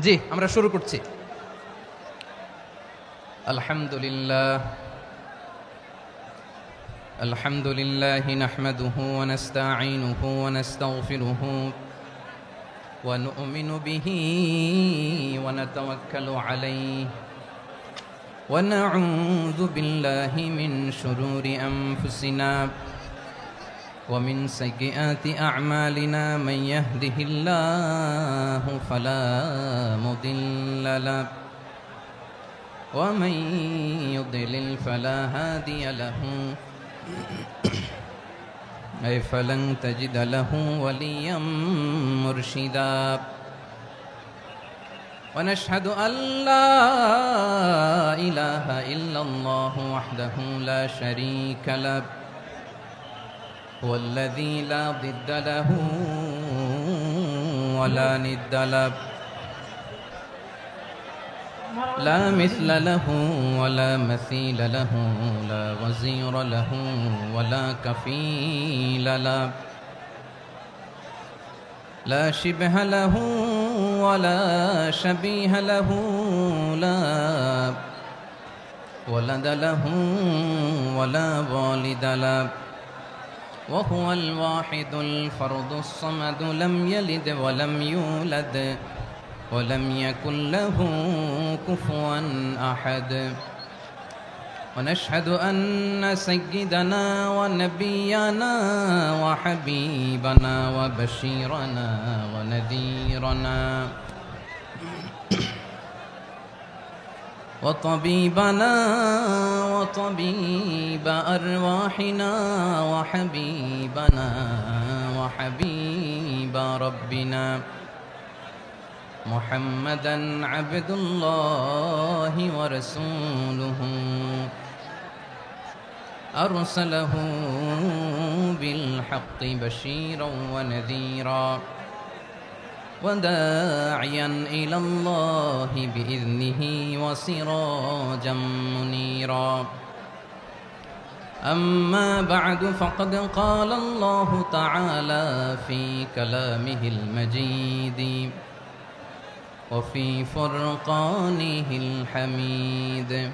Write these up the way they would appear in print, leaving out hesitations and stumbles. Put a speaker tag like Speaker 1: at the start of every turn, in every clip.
Speaker 1: জি আমরা শুরু করছি। আলহামদুলিল্লাহ আলহামদুলিল্লাহি নাহমাদুহু ওয়া নাস্তাঈনুহু ওয়া নাস্তাগফিরুহু ওয়া নু'মিনু বিহি ওয়া নাতাওয়াক্কালু আলাইহি ওয়া না'উযু বিল্লাহি মিন শুরুরি আনফুসিনা ওয়া মিন সাইয়্যিআতি আ'মালিনা মান ইয়াহদিহিল্লাহু ফালা মুদিল্লা লাহু ومن يضلل فلا هادي له أي فلن تجد له وليا مرشدا ونشهد أن لا إله إلا الله وحده لا شريك له هو الذي لا ضد له ولا ند له لا مثل له ولا مثيل له لا وزير له ولا كفيل له لا شبه له ولا شبيه له لا ولد له ولا والد له وهو الواحد الفرد الصمد لم يلد ولم يولد ولم يكن له كفوا أحد ونشهد أن سيدنا ونبينا وحبيبنا وبشيرنا ونذيرنا وطبيبنا وطبيب أرواحنا وحبيبنا وحبيب ربنا محمدًا عبد الله ورسوله أرسله بالحق بشيرا ونذيرا وداعيا إلى الله بإذنه وسراجا منيرا أما بعد فقد قال الله تعالى في كلامه المجيد وفي فرقانه الحميد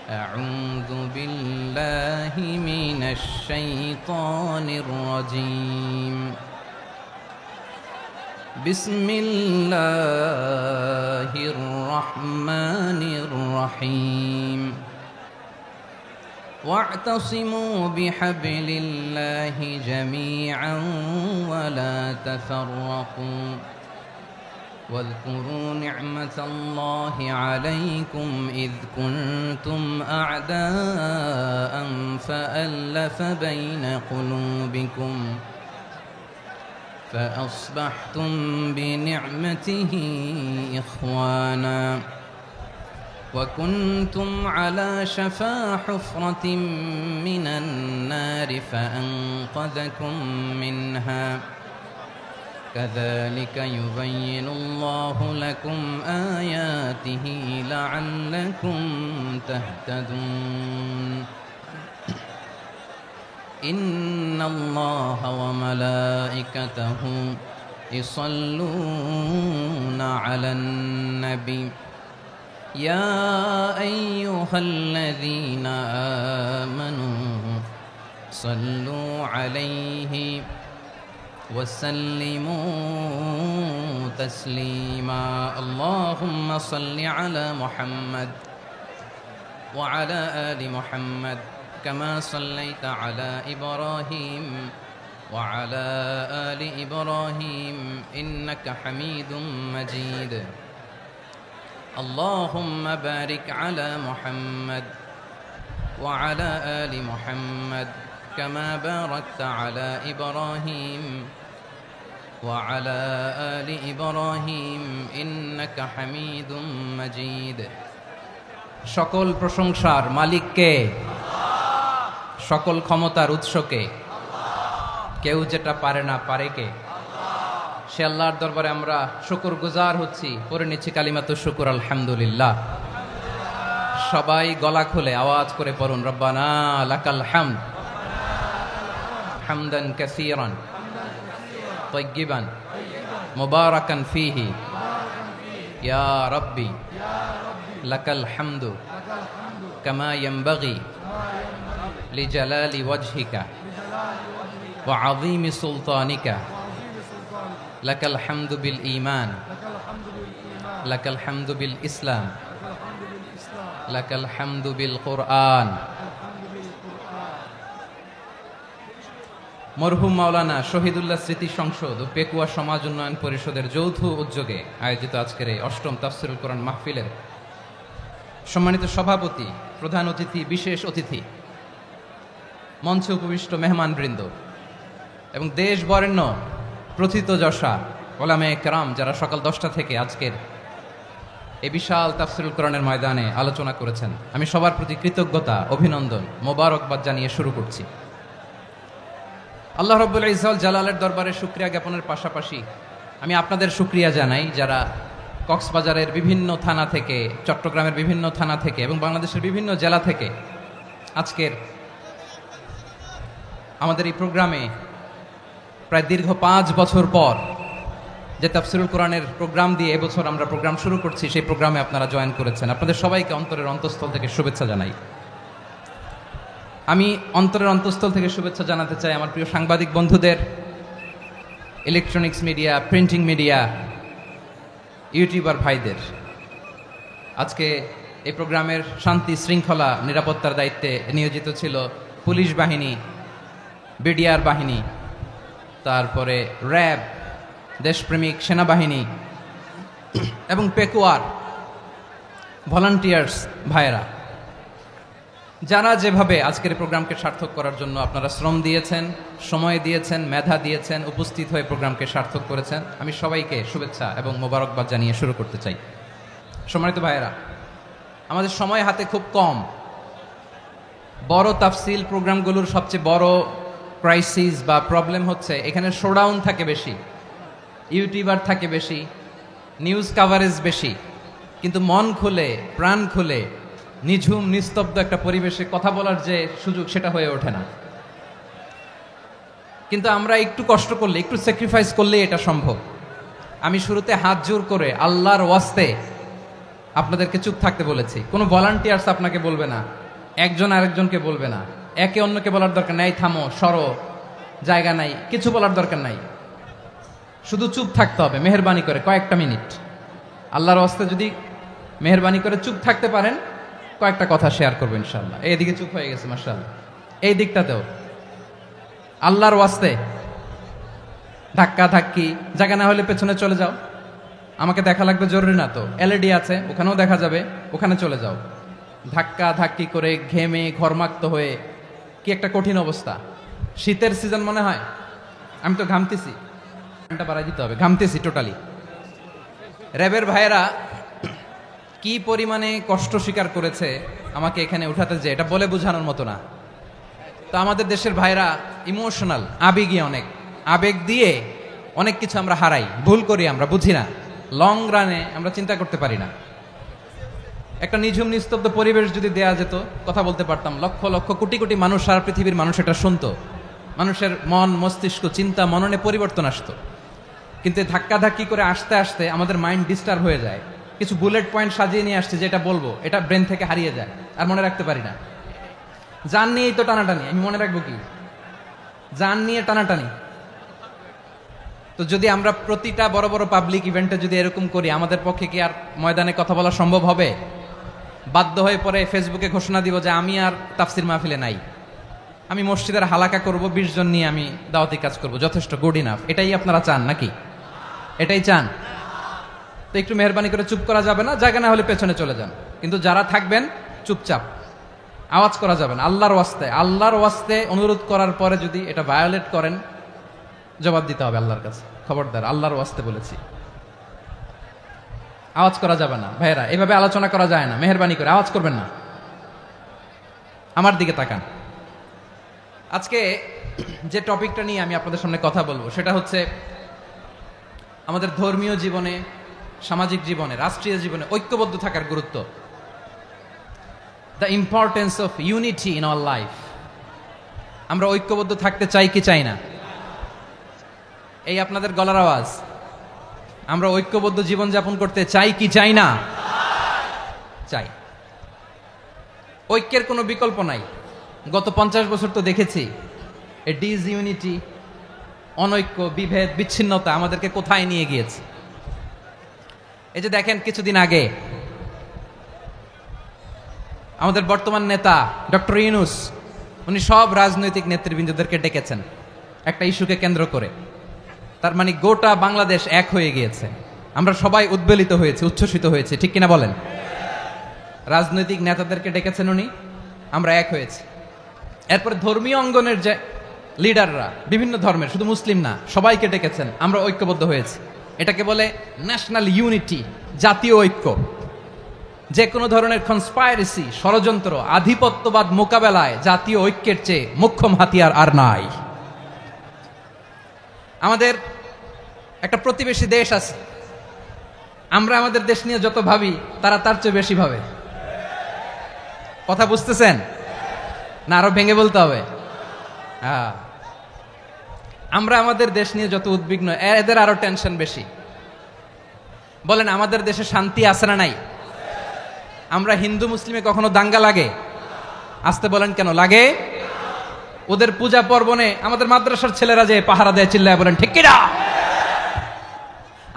Speaker 1: أعوذ بالله من الشيطان الرجيم بسم الله الرحمن الرحيم واعتصموا بحبل الله جميعا ولا تفرقوا واذكروا نعمة الله عليكم إذ كنتم أعداء فألف بين قلوبكم فأصبحتم بنعمته إخوانا وكنتم على شفا حفرة من النار فأنقذكم منها كذلك يبين الله لكم آياته لعلكم تهتدون إن الله وملائكته يصلون على النبي يا أيها الذين آمنوا صلوا عليه وسلموا تسليما اللهم صل على محمد وعلى آل محمد كما صليت على إبراهيم وعلى آل إبراهيم إنك حميد مجيد اللهم بارك على محمد وعلى آل محمد كما باركت على إبراهيم وعلى آل إبراهيم إنك حميد مجيد সকল প্রশংসার মালিক কে? আল্লাহ। সকল ক্ষমতার উৎস কে? আল্লাহ। কেউ যেটা পারে না পারে কে? আল্লাহ। সে আল্লাহর দরবারে আমরা শুকরগুজার হচ্ছি, পড়ে নিচ্ছি কালিমাতু শুকর আলহামদুলিল্লাহ। সবাই গলা খুলে আওয়াজ করে পড়ুন রব্বানা লাকাল হামদ হামদান কাসীরান তাইয়্যিবান মুবারাকান ফীহি ইয়া রাব্বি লাকাল হামদু কামা ইয়ানবাগি লিজালালি ওয়াজহিকা ওয়া আযীমি সুলতানিকা লাকাল হামদু বিল ঈমান লাকাল হামদু বিল ইসলাম লাকাল হামদু বিল কুরআন। মরহুম মাওলানা শহীদুল্লাহ স্মৃতি সংসদ ও পেকুয়া সমাজ উন্নয়ন পরিষদের যৌথ উদ্যোগে আয়োজিত আজকের এই অষ্টম তাফসীরুল কোরআন মাহফিলের সম্মানিত সভাপতি, প্রধান অতিথি, বিশেষ অতিথি, মঞ্চে উপবিষ্ট মেহমানবৃন্দ এবং দেশ বরেণ্য প্রথিতযশা ওলামায়ে কেরাম যারা সকাল 10টা থেকে আজকের এই বিশাল তাফসীরুল কোরআনের ময়দানে আলোচনা করেছেন, আমি সবার প্রতি কৃতজ্ঞতা, অভিনন্দন, মোবারকবাদ জানিয়ে শুরু করছি। আল্লাহ রাব্বুল ইজ্জত জালালের দরবারে শুকরিয়া জ্ঞাপনের পাশাপাশি আমি আপনাদের শুকরিয়া জানাই যারা কক্সবাজারের বিভিন্ন থানা থেকে, চট্টগ্রামের বিভিন্ন থানা থেকে এবং বাংলাদেশের বিভিন্ন জেলা থেকে আজকের আমাদের এই প্রোগ্রামে প্রায় দীর্ঘ 5 বছর পর যে তাফসীরুল কোরআনের প্রোগ্রাম দিয়ে এবছর আমরা প্রোগ্রাম শুরু করছি, সেই প্রোগ্রামে আপনারা জয়েন করেছেন। আপনাদের সবাইকে অন্তরের অন্তঃস্থল থেকে শুভেচ্ছা জানাই। আমি অন্তরের অন্তঃস্থল থেকে শুভেচ্ছা জানাতে চাই আমার প্রিয় সাংবাদিক বন্ধুদের, electronics media, printing media, YouTuber ভাইদের। আজকে এই প্রোগ্রামের শান্তি শৃঙ্খলা নিরাপত্তার দায়িত্বে নিয়োজিত ছিল পুলিশ বাহিনী, বিডিআর বাহিনী, তারপরে র্যাব, দেশপ্রেমিক সেনাবাহিনী এবং পেকুয়ার ভলান্টিয়ার্স ভাইয়েরা, যারা যেভাবে আজকের প্রোগ্রামকে সার্থক করার জন্য আপনারা শ্রম দিয়েছেন, সময় দিয়েছেন, মেধা দিয়েছেন, উপস্থিত হয়ে প্রোগ্রামকে সার্থক করেছেন, আমি সবাইকে শুভেচ্ছা এবং মোবারকবাদ জানিয়ে শুরু করতে চাই। সম্মানিত ভাইয়েরা, আমাদের সময় হাতে খুব কম। বড় তাফসীল প্রোগ্রামগুলোর সবচেয়ে বড় ক্রাইসিস বা প্রবলেম হচ্ছে এখানে শোডাউন থাকে বেশি, ইউটিউবার থাকে বেশি, নিউজ কাভারেজ বেশি, কিন্তু মন খুলে, প্রাণ খুলে, নিঝুম নিস্তব্ধ একটা পরিবেশে কথা বলার যে সুযোগ, সেটা হয়ে ওঠে না। কিন্তু আমরা একটু কষ্ট করলে, একটু স্যাক্রিফাইস করলে এটা সম্ভব। আমি শুরুতে হাত জোর করে আল্লাহর ওয়াস্তে আপনাদেরকে চুপ থাকতে বলেছি। কোনো ভলান্টিয়ার্স আপনাকে বলবে না, একজন আরেকজনকে বলবে না, একে অন্যকে বলার দরকার নাই, থামো, সরো, জায়গা নাই, কিছু বলার দরকার নাই। শুধু চুপ থাকতে হবে মেহেরবানি করে কয়েকটা মিনিট। আল্লাহর ওয়াস্তে যদি মেহেরবানি করে চুপ থাকতে পারেন, কয়েকটা কথা শেয়ার করবো ইনশাআল্লাহ। এইদিকে চুপ হয়ে গেছে মাশাআল্লাহ, এই দিকটাতেও আল্লাহর ওয়াস্তে ধাক্কা ধাক্কি, জায়গা না হলে পেছনে চলে যাও। আমাকে দেখা লাগবে জরুরি না তো, এলইডি আছে, ওখানেও দেখা যাবে, ওখানে চলে যাও। ধাক্কা ধাক্কি করে ঘেমে ঘরমাক্ত হয়ে কি একটা কঠিন অবস্থা। শীতের সিজন মনে হয়, আমি তো ঘামতেছি, ঘন্টা বাড়াই দিতে হবে, ঘামতেছি টোটালি। র্যাবের ভাইয়েরা কি পরিমাণে কষ্ট স্বীকার করেছে আমাকে এখানে উঠাতে, যে এটা বলে বোঝানোর মতো না। তো আমাদের দেশের ভাইরা ইমোশনাল, আবেগী, অনেক আবেগ দিয়ে অনেক কিছু আমরা হারাই, ভুল করি, আমরা বুঝি না, লং রানে আমরা চিন্তা করতে পারি না। একটা নিঝুম নিস্তব্ধ পরিবেশ যদি দেয়া যেত, কথা বলতে পারতাম, লক্ষ লক্ষ কোটি কোটি মানুষ, সারা পৃথিবীর মানুষ এটা শুনতো, মানুষের মন, মস্তিষ্ক, চিন্তা, মননে পরিবর্তন আসতো। কিন্তু ধাক্কা ধাক্কি করে আসতে আসতে আমাদের মাইন্ড ডিস্টার্ব হয়ে যায়। কিছু বুলেট পয়েন্ট সাজিয়ে নিয়ে আসছে, যেটা বলবো এটা ব্রেন থেকে হারিয়ে যায়, আর মনে রাখতে পারি না। জান নিয়েই তো টানাটানি, আমি মনে রাখবো কি? জান নিয়ে টানাটানি। তো যদি আমরা প্রতিটা বড় বড় পাবলিক ইভেন্টে যদি এরকম করি, আমাদের পক্ষে কি আর ময়দানে কথা বলা সম্ভব হবে? বাধ্য হয়ে পরে ফেসবুকে ঘোষণা দিব যে আমি আর তাফসির মাহফিলে নাই, আমি মসজিদের হালাকা করব, 20 জন নিয়ে আমি দাওয়াতি কাজ করব, যথেষ্ট, গুড ইনাফ। এটাই আপনারা চান নাকি? এটাই চান? তো একটু মেহরবানি করে চুপ করা যাবে না, জায়গা না হলে পেছনে চলে যান। কিন্তু যারা থাকবেন চুপচাপ, আওয়াজ করা যাবে না। আল্লাহর ওয়াস্তে, আল্লাহর ওয়াস্তে অনুরোধ করার পরে যদি এটা ভায়োলেট করেন, জবাব দিতে হবে আল্লাহর কাছে। খবরদার, আল্লাহর ওয়াস্তে বলেছি, আওয়াজ করা যাবে না। ভাইয়েরা, এভাবে আলোচনা করা যায় না, মেহরবানি করে আওয়াজ করবেন না। আমার দিকে তাকান। আজকে যে টপিকটা নিয়ে আমি আপনাদের সামনে কথা বলবো, সেটা হচ্ছে আমাদের ধর্মীয় জীবনে, সামাজিক জীবনে, রাষ্ট্রীয় জীবনে ঐক্যবদ্ধ থাকার গুরুত্ব। The importance of unity in our life. আমরা ঐক্যবদ্ধ থাকতে চাই কি চাই না? এই আপনাদের গলার আওয়াজ, আমরা ঐক্যবদ্ধ জীবনযাপন করতে চাই কি চাই না? চাই। ঐক্যের কোনো বিকল্প নাই। গত 50 বছর তো দেখেছি এ ডিসইউনিটি, অনৈক্য, বিভেদ, বিচ্ছিন্নতা আমাদেরকে কোথায় নিয়ে গিয়েছে। এই যে দেখেন, কিছুদিন আগে আমাদের বর্তমান নেতা ডক্টর ইউনূস, উনি সব রাজনৈতিক নেতৃবৃন্দদেরকে ডেকেছেন একটা ইস্যুকে কেন্দ্র করে। তার মানে গোটা বাংলাদেশ এক হয়ে গিয়েছে। আমরা সবাই উদ্বেলিত হয়েছে, উচ্ছ্বসিত হয়েছে, ঠিক কিনা বলেন? রাজনৈতিক নেতাদেরকে ডেকেছেন উনি, আমরা এক হয়েছি। এরপরে ধর্মীয় অঙ্গনের যে লিডাররা, বিভিন্ন ধর্মের, শুধু মুসলিম না, সবাইকে ডেকেছেন, আমরা ঐক্যবদ্ধ হয়েছি। এটাকে বলে ন্যাশনাল ইউনিটি, জাতীয় ঐক্য। যে কোনো ধরনের কনস্পাইরেসি, ষড়যন্ত্র, আধিপত্যবাদ মোকাবেলায় জাতীয় ঐক্যের চেয়ে মোক্ষম হাতিয়ার আর নাই। আমাদের একটা প্রতিবেশী দেশ আছে, আমরা আমাদের দেশ নিয়ে যত ভাবি তারা তার চেয়ে বেশি ভাবে। কথা বুঝতেছেন না? আরো ভেঙে বলতে হবে। আমরা আমাদের দেশ নিয়ে যত উদ্বিগ্ন, এদের আরো টেনশন বেশি। বলেন, আমাদের দেশে শান্তি আছে না নাই? আমরা হিন্দু মুসলিমে কখনো দাঙ্গা লাগে? আসতে বলেন, কেন লাগে? ওদের পূজা পার্বণে আমাদের মাদ্রাসার ছেলেরা যে পাহারা দেয়, চিল্লায় বলেন ঠিক কিনা?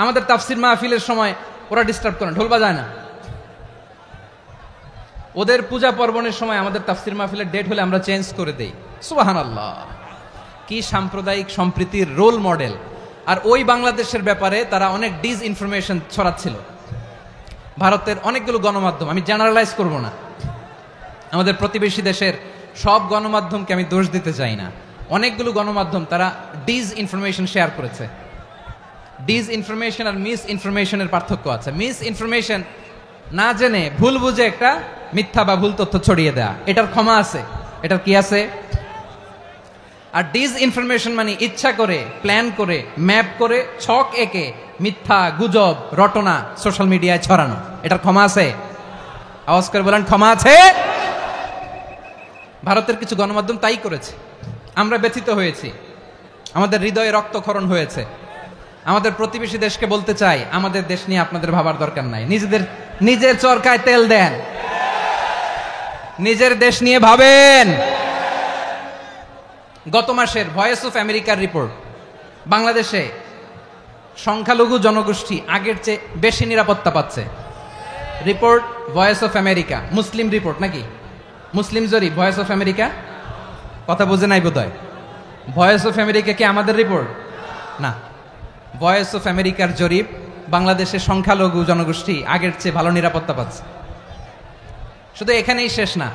Speaker 1: আমাদের তাফসির মাহফিলের সময় ওরা ডিস্টার্ব করে, ঢোল বাজায় না। ওদের পূজা পার্বণের সময় আমাদের তাফসির মাহফিলের ডেট হলে আমরা চেঞ্জ করে দেই। সুবহানাল্লাহ, কি সাম্প্রদায়িক সম্প্রীতির রোল মডেল। আর ওই বাংলাদেশের ব্যাপারে তারা অনেক ডিসইনফরমেশন ছড়াচ্ছিল। ভারতের অনেকগুলো গণমাধ্যম, আমি জেনারেলাইজ করব না, আমাদের প্রতিবেশী দেশের সব গণমাধ্যমকে আমি দোষ দিতে চাই না, অনেকগুলো গণমাধ্যম তারা ডিসইনফরমেশন শেয়ার করেছে। ডিসইনফরমেশন আর মিস ইনফরমেশনের পার্থক্য আছে। মিস ইনফরমেশন না জেনে ভুল বুঝে একটা মিথ্যা বা ভুল তথ্য ছড়িয়ে দেয়া, এটার ক্ষমা আছে, এটার কি আছে? আর ডিসইনফরমেশন মানে ইচ্ছা করে, প্ল্যান করে, ম্যাপ করে, ছক এঁকে মিথ্যা, গুজব, রটনা সোশ্যাল মিডিয়ায় ছড়ানো, এটার ক্ষমা আছে? আওয়াজ করে বলেন, ক্ষমা আছে? ভারতের কিছু গণমাধ্যম তাই করেছে। আমরা ব্যথিত হয়েছি, আমাদের হৃদয়ে রক্তক্ষরণ হয়েছে। আমাদের প্রতিবেশী দেশকে বলতে চাই, আমাদের দেশ নিয়ে আপনাদের ভাবার দরকার নাই। নিজের চরকায় তেল দেন, নিজের দেশ নিয়ে ভাবেন। গত মাসের ভয়েস অফ আমেরিকার রিপোর্ট, বাংলাদেশে সংখ্যালঘু জনগোষ্ঠী আগের চেয়ে বেশি নিরাপত্তা পাচ্ছে। Report voice of America, Muslim report নাকি? মুসলিম জরিপ, ভয়েস অফ আমেরিকা। কথা বুঝে নাই বোধহয়। ভয়েস অফ আমেরিকা কি আমাদের রিপোর্ট? না, ভয়েস অফ আমেরিকার জরিপ, বাংলাদেশের সংখ্যালঘু জনগোষ্ঠী আগের চেয়ে ভালো নিরাপত্তা পাচ্ছে। শুধু এখানেই শেষ না,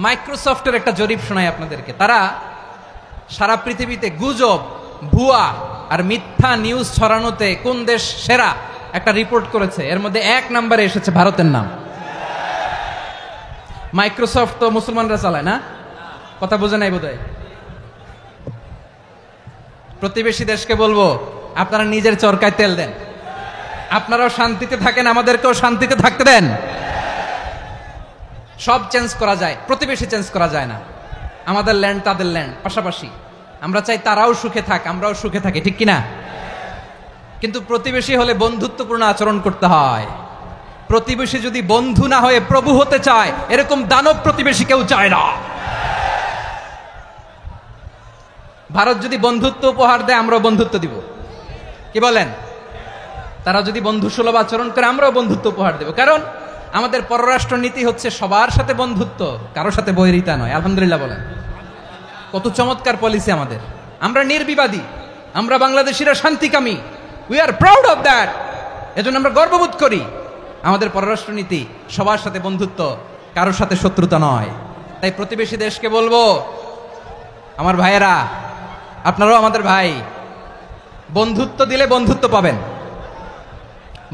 Speaker 1: মাইক্রোসফটের একটা জরিপ শোনায় আপনাদেরকে। তারা সারা পৃথিবীতে গুজব, ভুয়া আর মিথ্যা নিউজ ছড়ানোতে কোন দেশ সেরা একটা রিপোর্ট করেছে। এর মধ্যে 1 নম্বরে এসেছে ভারতের নাম। মাইক্রোসফট তো মুসলমানরা চালায় না? কথা বোঝে নাই বোধহয়। প্রতিবেশী দেশকে বলবো, আপনারা নিজের চরকায় তেল দেন, আপনারাও শান্তিতে থাকেন, আমাদেরকেও শান্তিতে থাকতে দেন। সব চেঞ্জ করা যায়, প্রতিবেশী চেঞ্জ করা যায় না। আমাদের ল্যান্ড তাদের ল্যান্ড, পাশাপাশি। আমরা চাই তারাও সুখে থাক, আমরাও সুখে থাকি, ঠিক কিনা? কিন্তু প্রতিবেশী হলে বন্ধুত্বপূর্ণ আচরণ করতে হয়। প্রতিবেশী যদি বন্ধু না হয়ে প্রভু হতে চায়, এরকম দানব প্রতিবেশী কেউ চায় না। ভারত যদি বন্ধুত্ব উপহার দেয়, আমরাও বন্ধুত্ব দিব, কি বলেন? তারা যদি বন্ধুসুলভ আচরণ করে, আমরাও বন্ধুত্ব উপহার দেব। কারণ আমাদের পররাষ্ট্র নীতি হচ্ছে সবার সাথে বন্ধুত্ব, কারোর সাথে বৈরিতা নয়। আলহামদুলিল্লাহ বলেন, কত চমৎকার পলিসি আমাদের। আমরা নির্বিবাদী, আমরা বাংলাদেশিরা শান্তিকামী, we are proud of that. এজন্য আমরা গর্ববোধ করি। আমাদের পররাষ্ট্র নীতি সবার সাথে বন্ধুত্ব, কারোর সাথে শত্রুতা নয়। তাই প্রতিবেশী দেশকে বলবো, আমার ভাইয়েরা, আপনারাও আমাদের ভাই, বন্ধুত্ব দিলে বন্ধুত্ব পাবেন।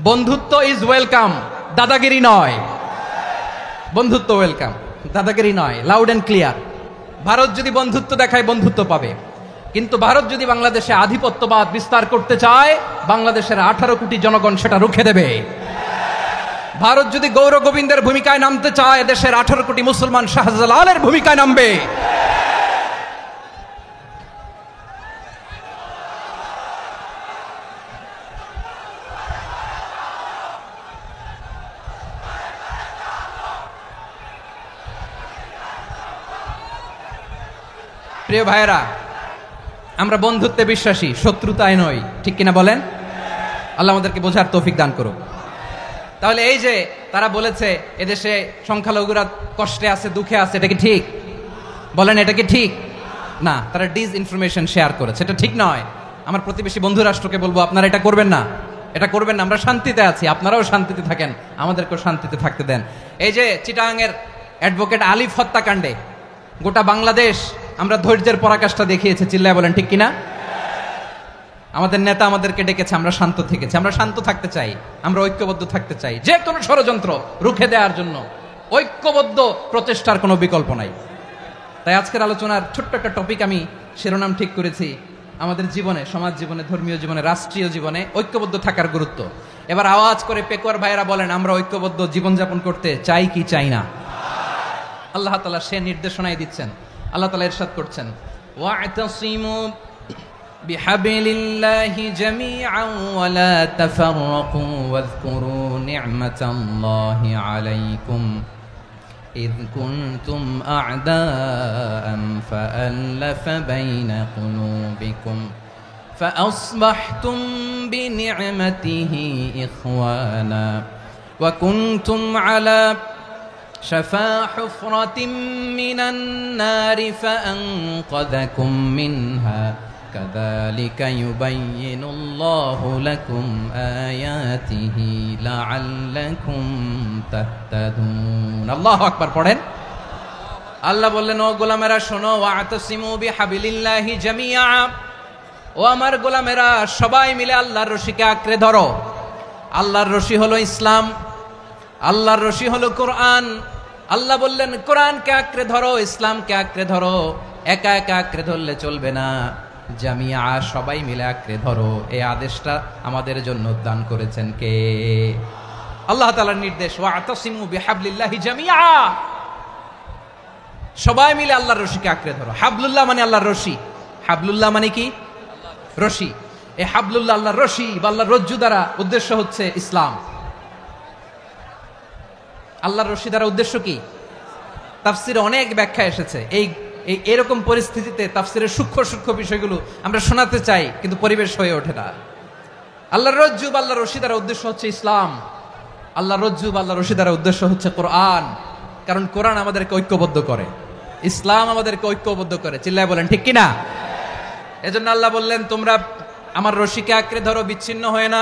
Speaker 1: বন্ধুত্ব ইজ ওয়েলকাম, দাদাগিরি নয়। বন্ধুত্ব ওয়েলকাম, দাদাগিরি নয়, লাউড এন্ড ক্লিয়ার। ভারত যদি বন্ধুত্ব দেখায়, বন্ধুত্ব পাবে। কিন্তু ভারত যদি বাংলাদেশে আধিপত্যবাদ বিস্তার করতে চায়, বাংলাদেশের 18 কোটি জনগণ সেটা রুখে দেবে। ভারত যদি গৌর গোবিন্দের ভূমিকায় নামতে চায়, দেশের 18 কোটি মুসলমান শাহজালালের ভূমিকায় নামবে। প্রিয় ভাইয়েরা, আমরা বন্ধুত্বে বিশ্বাসী, শত্রুতায় নই, ঠিক কিনা বলেন? আল্লাহ আমাদেরকে বোঝার তৌফিক দান করুক। তাহলে এই যে তারা বলেছে এদেশে সংখ্যালঘুরা কষ্টে আছে, দুঃখে আছে, এটা কি ঠিক? বলেন, এটা কি ঠিক? না, তারা ডিস ইনফরমেশন শেয়ার করেছে, এটা ঠিক নয়। আমার প্রতিবেশী বন্ধু রাষ্ট্রকে বলবো, আপনারা এটা করবেন না, এটা করবেন না। আমরা শান্তিতে আছি, আপনারাও শান্তিতে থাকেন, আমাদেরকেও শান্তিতে থাকতে দেন। এই যে চিটাগাংয়ের অ্যাডভোকেট আলিফ হত্যাকাণ্ডে গোটা বাংলাদেশ আমরা ধৈর্যের পরাকাষ্ঠা দেখিয়েছে, চিল্লায় বলেন ঠিক কিনা? আমাদের নেতা আমাদেরকে ডেকেছে, আমরা শান্ত থেকেছি। আমরা শান্ত থাকতে চাই, আমরা ঐক্যবদ্ধ থাকতে চাই। যে কোনো ষড়যন্ত্র রুখে দেওয়ার জন্য ঐক্যবদ্ধ প্রচেষ্টার কোনো বিকল্প নাই। তাই আজকের আলোচনার ছোট্ট একটা টপিক আমি শিরোনাম ঠিক করেছি, আমাদের জীবনে, সমাজ জীবনে, ধর্মীয় জীবনে, রাষ্ট্রীয় জীবনে ঐক্যবদ্ধ থাকার গুরুত্ব। এবার আওয়াজ করে পেকুয়ার ভাইয়েরা বলেন, আমরা ঐক্যবদ্ধ জীবনযাপন করতে চাই কি চাই না? আল্লাহ তাআলা সে নির্দেশনাই দিচ্ছেন। আল্লাহ তাআলা ইরশাদ করছেন, ওয়া'তাসিমু বিহাবলিল্লাহি জামিআন ওয়া লা তাফাররাকু ওয়াযকুরু নি'মাতাল্লাহি আলাইকুম إذ كنتم أعداء فألف بين قلوبكم فأصبحتم بنعمته إخوانا وكنتم على شفا حفرة من النار فأنقذكم منها كذلك يبين الله لكم آياته لعلكم تهتدون الله أكبر পড়েন। আল্লাহ বললেন, ও গোলামেরা শোনো, ওয়া'তাসিমু বিহাবলিল্লাহি জামিআ, ও আমার গোলামেরা সবাই মিলে আল্লাহর রশিকে আঁকড়ে ধরো। আল্লাহর রশি হলো ইসলাম, আল্লাহর রশি হলো কোরআন। আল্লাহ বললেন কোরআনকে আঁকড়ে ধরো, ইসলামকে আঁকড়ে ধরো। একা একা আঁকড়ে ধরলে চলবে না, জামিয়া, সবাই মিলে আঁকড়ে ধরো। এই আদেশটা আমাদের জন্য দান করেছেন কে? আল্লাহ তাআলার নির্দেশ, ওয়া'তাসিমু বিহাবলিল্লাহি জামিআ, সবাই মিলে আল্লাহর রশিকে আঁকড়ে ধরো। হাবলুল্লাহ মানে আল্লাহর রশি। হাবলুল্লাহ মানে কি? রশি। এই হাবলুল্লাহ আল্লাহর রশি বা আল্লাহর রজ্জু দ্বারা উদ্দেশ্য হচ্ছে ইসলাম। আল্লাহর রশি দ্বারা উদ্দেশ্য কি? তাফসিরে অনেক ব্যাখ্যা এসেছে। এরকম পরিস্থিতিতে তাফসিরের সূক্ষ্ম সূক্ষ্ম বিষয়গুলো আমরা শোনাতে চাই, কিন্তু পরিবেশ হয়ে ওঠে না। আল্লাহর রজ্জু বা আল্লাহর রশি দ্বারা উদ্দেশ্য হচ্ছে ইসলাম। আল্লাহর রজ্জু বা আল্লাহর রশি দ্বারা উদ্দেশ্য হচ্ছে কোরআন, কারণ কোরআন আমাদেরকে ঐক্যবদ্ধ করে, ইসলাম আমাদেরকে ঐক্যবদ্ধ করে। চিল্লায় বলেন ঠিক কিনা? এজন্য আল্লাহ বললেন, তোমরা আমার রশিকে আঁকড়ে ধরো, বিচ্ছিন্ন হয়ে না।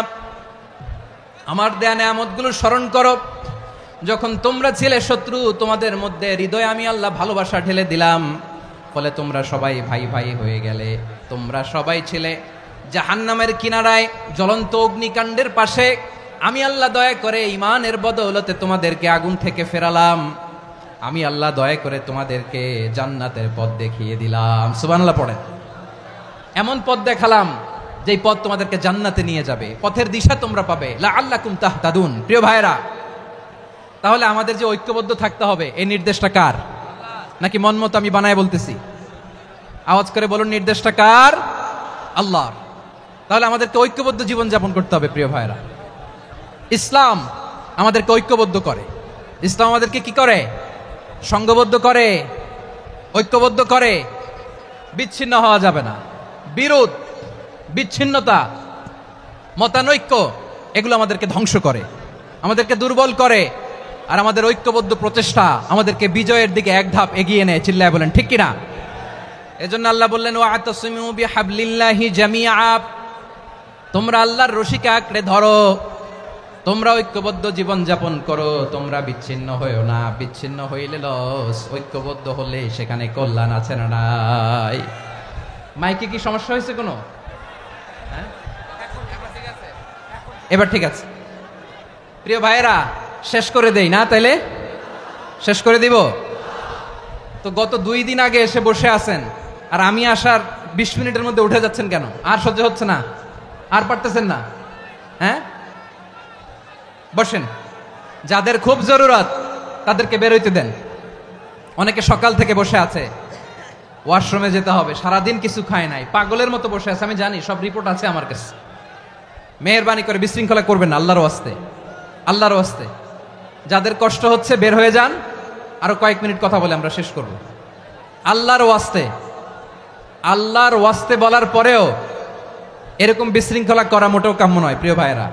Speaker 1: আমার দেয়া নেয়ামতগুলো স্মরণ করো। যখন তোমরা ছিলে শত্রু, তোমাদের মধ্যে হৃদয়ে আমি আল্লাহ ভালোবাসা ঢেলে দিলাম, ফলে তোমরা সবাই ভাই ভাই হয়ে গেলে। তোমরা সবাই ছিলে জাহান্নামের কিনারায়, জ্বলন্ত অগ্নিকাণ্ডের পাশে। আমি আল্লাহ দয়া করে ঈমানের বদৌলতে তোমাদেরকে আগুন থেকে ফেরালাম। আমি আল্লাহ দয়া করে তোমাদেরকে জান্নাতের পথ দেখিয়ে দিলাম। সুবহানাল্লাহ পড়েন। এমন পথ দেখালাম যেই পথ তোমাদেরকে জান্নাতে নিয়ে যাবে, পথের দিশা তোমরা পাবে। লাআল্লাকুম তাহতাদুন। প্রিয় ভাইরা, তাহলে আমাদের যে ঐক্যবদ্ধ থাকতে হবে, এই নির্দেশটা কার? নাকি মন মতো আমি বানায় বলতেছি? আওয়াজ করে বলুন, নির্দেশটা কার? আল্লাহর। তাহলে আমাদেরকে ঐক্যবদ্ধ জীবন যাপন করতে হবে। প্রিয় ভাইরা, ইসলাম আমাদেরকে ঐক্যবদ্ধ করে। ইসলাম আমাদেরকে কি করে? সংঘবদ্ধ করে, ঐক্যবদ্ধ করে। বিচ্ছিন্ন হওয়া যাবে না। বিরোধ, বিচ্ছিন্নতা, মতানৈক্য, এগুলো আমাদেরকে ধ্বংস করে, আমাদেরকে দুর্বল করে। আর আমাদের ঐক্যবদ্ধ প্রচেষ্টা আমাদেরকে বিজয়ের দিকে এক ধাপ এগিয়ে নেয়। চিল্লায় বলেন ঠিক কিনা? এজন্য আল্লাহ বললেন, ওয়া'তাসিমু বিহাবলিল্লাহি জামিআ, তোমরা আল্লাহর রশিকে আঁকড়ে ধরো, তোমরা ঐক্যবদ্ধ জীবন যাপন করো, তোমরা বিচ্ছিন্ন হইও না। বিচ্ছিন্ন হইলে লস, ঐক্যবদ্ধ হলে সেখানে কল্যাণ আছে না নাই? মাইকে কি সমস্যা হয়েছে কোনো? হ্যাঁ, এবার ঠিক আছে। প্রিয় ভাইয়েরা, শেষ করে দেই না? তাইলে শেষ করে দিব তো। গত 2 দিন আগে এসে বসে আছেন, আর আমি আসার 20 মিনিটের মধ্যে উঠে যাচ্ছেন কেন? আর সহ্য হচ্ছে না? আর পারতেছেন না? হ্যাঁ, বসেন। যাদের খুব জরুরত তাদেরকে বের হইতে দেন। অনেকে সকাল থেকে বসে আছে, ওয়াশরুমে যেতে হবে, সারাদিন কিছু খায় নাই, পাগলের মতো বসে আছে। আমি জানি, সব রিপোর্ট আছে আমার কাছে। মেহেরবানি করে বিশৃঙ্খলা করবেন না, আল্লাহর ওয়াস্তে, আল্লাহর ওয়াস্তে। যাদের কষ্ট হচ্ছে বের হয়ে যান। আরো কয়েক মিনিট কথা বলে আমরা শেষ করব। আল্লাহর ওয়াস্তে
Speaker 2: আল্লাহর ওয়াস্তে বলার পরেও এরকম বিশৃঙ্খলা করা মোটেও কাম্য নয় প্রিয় ভাইয়েরা।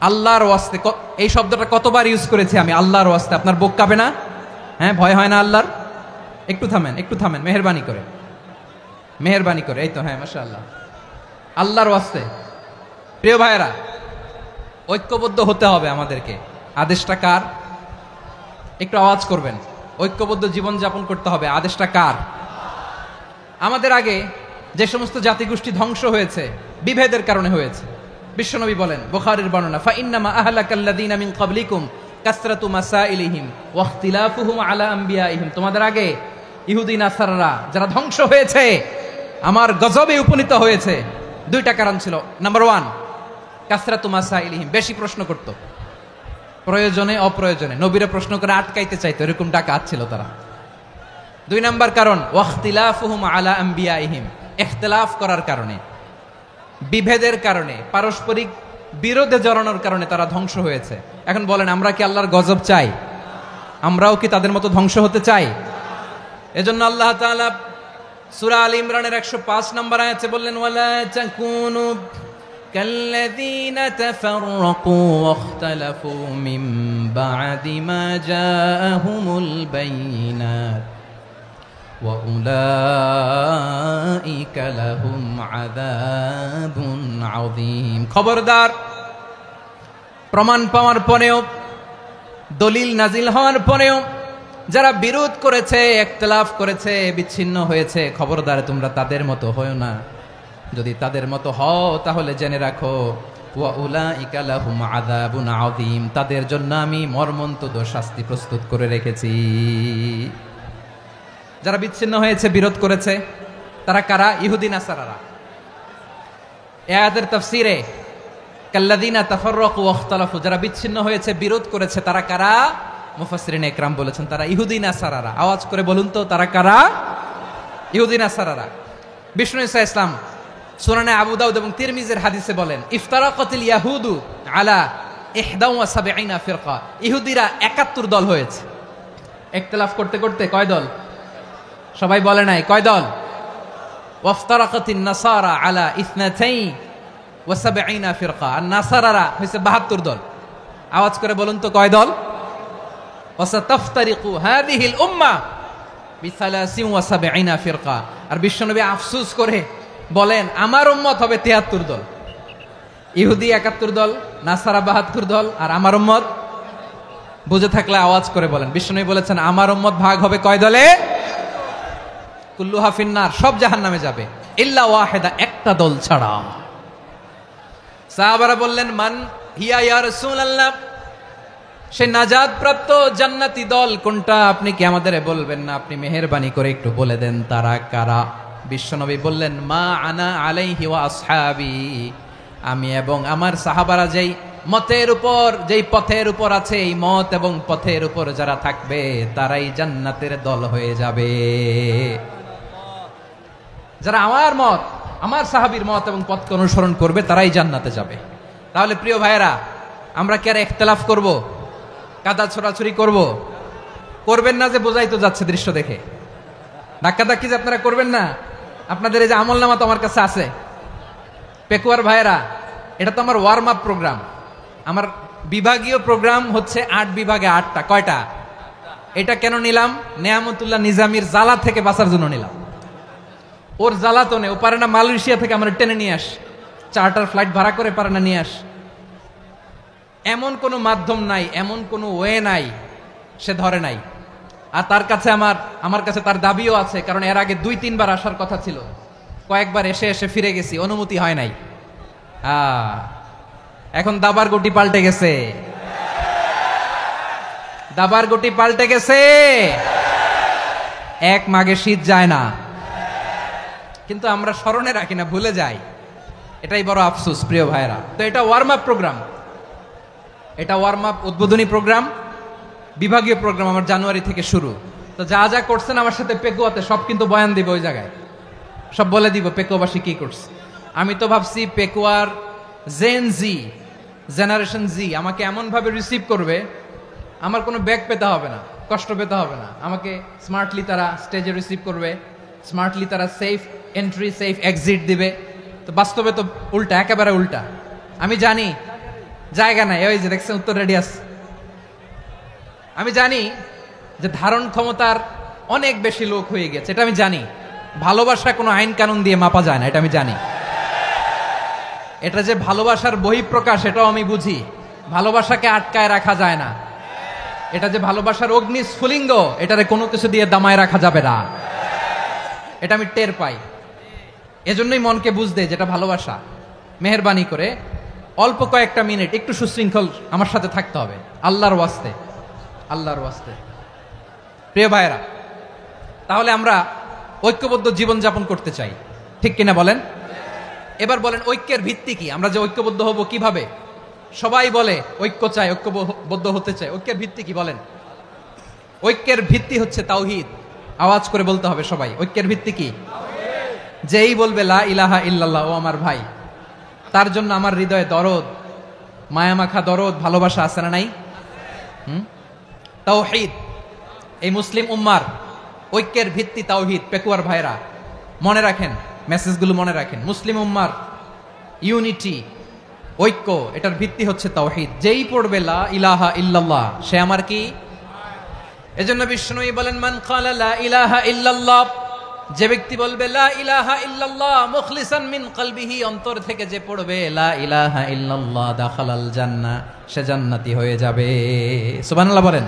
Speaker 2: আল্লাহর ওয়াস্তে, এই শব্দটা কতবার ইউজ করেছি আমি, আল্লাহর ওয়াস্তে। আপনার বুক কাঁপে না? হ্যাঁ, ভয় হয় না আল্লাহর? একটু থামেন, একটু থামেন, মেহেরবানি করে, মেহেরবানি করে। এই তো, হ্যাঁ, মাশাআল্লাহ। আল্লাহর ওয়াস্তে প্রিয় ভাইয়েরা, ঐক্যবদ্ধ হতে হবে আমাদেরকে। আদেশটা কার? একটু আওয়াজ করবেন। ঐক্যবদ্ধ জীবন যাপন করতে হবে। আদেশটা কার? আমাদের আগে যে সমস্ত জাতিগোষ্ঠী ধ্বংস হয়েছে বিভেদের কারণে হয়েছে। বিশ্বনবী বলেন, বুখারীর বর্ণনা, ফা ইন্নামা আহলাকাল্লাযীনা মিন ক্বাবলিকুম কাসরাতু মাসাইলিহিম ওয়া ইখতিলাফুহুম আলা আমবিয়াইহিম। তোমাদের আগে ইহুদি নাসারারা যারা ধ্বংস হয়েছে, আমার গজবে উপনীত হয়েছে, দুইটা কারণ ছিল। নাম্বার 1, কাসরাতু মাসাইলিহিম, বেশি প্রশ্ন করত, প্রয়োজনে অপ্রয়োজনে নবীরা প্রশ্ন করে আটকাইতে চাইতো, এরকম ডাকাত ছিল তারা। 2 নাম্বার কারণ, ওয়া ইখতিলাফুহুম আলা আমবিয়াইহিম, ইখতিলাফ করার কারণে, বিভেদের কারণে, পারস্পরিক বিরোধে জড়ানোর কারণে তারা ধ্বংস হয়েছে। এখন বলেন, আমরা কি আল্লাহর গজব চাই? আমরাও কি তাদের মতো ধ্বংস হতে চাই? এজন্য আল্লাহ তাআলা সূরা আল ইমরানের 105 নম্বর আয়াতে বললেন, ওয়ালা তাকুনু কাল্লাযীনা তাফাররাকু ওয়াখতালাফু মিন বা'দি মা জাআহুমুল বাইয়িনাত ওয়া উলাইকা লাহুম আযাবুন আযীম। খবরদার, প্রমাণ পাওয়ার পরেও, দলিল নাজিল হওয়ার পরেও যারা বিরোধ করেছে, ইখতিলাফ করেছে, বিচ্ছিন্ন হয়েছে, খবরদার তোমরা তাদের মতো হয়ো না। যদি তাদের মতো হও তাহলে জেনে রাখো, ওয়া উলাইকা লাহুম আযাবুন আযীম, তাদের জন্য আমি মর্মন্তুদ শাস্তি প্রস্তুত করে রেখেছি। যারা বিচ্ছিন্ন হয়েছে, বিরোধ করেছে, তারা কারা? ইহুদি নাসারারা। এই আয়াতের তাফসীরে কাল্লাযীনা তাফাররাকু ওয়াখতালাফু, যারা বিচ্ছিন্ন হয়েছে, বিরোধ করেছে, তারা কারা? মুফাসসিরিনে ইকরাম বলেছেন তারা ইহুদি নাসারারা। আওয়াজ করে বলুন তো, তারা কারা? ইহুদি নাসারারা। বিষ্ণু ঈসা ইসলাম সুনানে আবু দাউদ এবং তিরমিজির হাদিসে বলেন, ইফতারাকাতিল ইয়াহুদু আলা 71 ফিরকা, ইহুদিরা 71 দল হয়েছে। ইখতিলাফ করতে করতে কয় দল? সবাই বলে নাই, কয় দল? ওয়াফতারাকাতিন নাসারা আলা 72 ফিরকা, আর নাসারারা হয়েছে 72 দল। আওয়াজ করে বলুন তো, কয় দল? ওয়াসাতাফতারিকু হাযিহিল উম্মাহ বি73 ফিরকা। আর বিশ্বনবী আফসোস করে বলেন, আমার উম্মত হবে 73 দল। ইহুদি 71 দল, নাসারা 72 দল, আর আমার উম্মত, বুঝে থাকলে আওয়াজ করে বলেন। বিশ্বনবী বলেছেন, আমার উম্মত ভাগ হবে কয় দলে? কুল্লুহা ফিন্নার, সব জাহান্নামে যাবে, ইল্লা ওয়াহিদা, একটা দল ছাড়া। সাহাবারা বললেন, মান হিয়া ইয়া রাসূলুল্লাহ, সে নাজাত প্রাপ্ত জান্নাতি দল কোনটা? আপনি কি আমাদের বলবেন না? আপনি মেহেরবানি করে একটু বলে দেন তারা কারা। বিশ্বনবী বললেন, মা আনা আলাইহি ওয়া আসহাবি, আমি এবং আমার সাহাবারা যেই মতের উপর, যেই পথের উপর আছে, এই মত এবং পথের উপর যারা থাকবে তারাই জান্নাতের দল হয়ে যাবে। যারা আমার মত, আমার সাহাবীর মত এবং পথকে অনুসরণ করবে তারাই জান্নাতে যাবে। তাহলে প্রিয় ভাইয়েরা, আমরা কি আর ইখতিলাফ করব? কাদা ছোড়াছুরি করব? করবেন না যে বোঝাই তো যাচ্ছে দৃশ্য দেখে। ধাক্কাধাক্কি যে আপনারা করবেন না। আপনাদের এই যে আমলনামা তো আমার কাছে আছে। পেকুয়ার ভাইয়েরা, এটা তো আমার ওয়ার্ম আপ প্রোগ্রাম। আমার বিভাগীয় প্রোগ্রাম হচ্ছে 8 বিভাগে 8টা। কয়টা? এটা কেন নিলাম? নেয়ামতুল্লাহ নিজামীর জ্বালা থেকে বাঁচার জন্য নিলাম। ওর জ্বালাতনে ও পারে না মালয়েশিয়া থেকে আমরা টেনে নিয়ে আস, চার্টার ফ্লাইট ভাড়া করে পারে না নিয়ে আস। এমন কোনো মাধ্যম নাই, এমন কোনো ওয়ে নাই সে ধরে নাই। আর তার কাছে আমার কাছে তার দাবিও আছে, কারণ এর আগে 2-3 বার আসার কথা ছিল। কয়েকবার এসে এসে ফিরে গেছি, অনুমতি হয় নাই। এখন দাবার গুটি পাল্টে গেছে, দাবার গুটি পাল্টে গেছে। এক মাঘে শীত যায় না, কিন্তু আমরা স্মরণে রাখি না, ভুলে যাই। এটাই বড় আফসোস প্রিয় ভাইরা। তো এটা ওয়ার্ম আপ প্রোগ্রাম, এটা ওয়ার্ম আপ উদ্বোধনী প্রোগ্রাম, বিভাগীয় প্রোগ্রাম আমার জানুয়ারি থেকে শুরু। তো যা যা করছেন আমার সাথে পেকুয়াতে সব কিন্তু বয়ান দিব, ওই জায়গায় সব বলে দিব পেকুয়াবাসী কি করছে। আমি তো ভাবছি পেকুয়ার জেনারেশন জি আমাকে এমন ভাবে রিসিভ করবে, আমার কোনো ব্যাগ পেতে হবে না, কষ্ট পেতে হবে না। আমাকে স্মার্টলি তারা স্টেজে রিসিভ করবে, স্মার্টলি তারা সেফ এন্ট্রি সেফ এক্সিট দিবে, তো বাস্তবে তো উল্টা, একেবারে উল্টা। আমি জানি জায়গা নাই, ওই যে দেখছেন উত্তর রেডি আছে। আমি জানি যে ধারণ ক্ষমতার অনেক বেশি লোক হয়ে গেছে, এটা আমি জানি। ভালোবাসা কোনো আইন কানুন দিয়ে মাপা যায় না, এটা আমি জানি। এটা যে ভালোবাসার বহিঃপ্রকাশ এটাও আমি বুঝি। ভালোবাসাকে আটকায় রাখা যায় না। এটা যে ভালোবাসার অগ্নি স্ফুলিঙ্গ, এটারে কোনো কিছু দিয়ে দামায় রাখা যাবে না, এটা আমি টের পাই। এজন্যই মনকে বুঝতে যেটা ভালোবাসা। মেহেরবানি করে অল্প কয়েকটা মিনিট একটু সুশৃঙ্খল আমার সাথে থাকতে হবে, আল্লাহর ওয়াস্তে, আল্লাহর ওয়াস্তে। প্রিয় ভাইয়েরা, তাহলে আমরা ঐক্যবদ্ধ জীবনযাপন করতে চাই, ঠিক কিনা বলেন? এবার বলেন ঐক্যের ভিত্তি কি? আমরা যে ঐক্যবদ্ধ হব কিভাবে? সবাই বলে ঐক্য চাই, ঐক্যবদ্ধ হতে চাই। ঐক্যের ভিত্তি কি বলেন? ঐক্যের ভিত্তি হচ্ছে তাওহীদ। আওয়াজ করে বলতে হবে সবাই, ঐক্যের ভিত্তি কি? যেই বলবে লা ইলাহা ইল্লাল্লাহ, ও আমার ভাই, তার জন্য আমার হৃদয়ে দরদ, মায়ামাখা দরদ, ভালোবাসা আছে না নাই? তাওহীদ। এই মুসলিম উম্মার ঐক্যের ভিত্তি তাওহীদ। পেকুয়ার ভাইরা মনে রাখেন, মেসেজগুলো মনে রাখেন। মুসলিম উম্মার ইউনিটি, ঐক্য, এটার ভিত্তি হচ্ছে তাওহীদ। যেই পড়বে লা ইলাহা ইল্লাল্লাহ, সে আমার কি? এজন্য বিষ্ণুই বলেন, মান ক্বালা লা ইলাহা ইল্লাল্লাহ, যে ব্যক্তি বলবে লা ইলাহা ইল্লাল্লাহ মুখলিসান মিন কলবিহি, অন্তর থেকে যে পড়বে লা ইলাহা ইল্লাল্লাহ, দাখালাল জান্নাহ, সে জান্নাতি হয়ে যাবে। সুবহানাল্লাহ বলেন।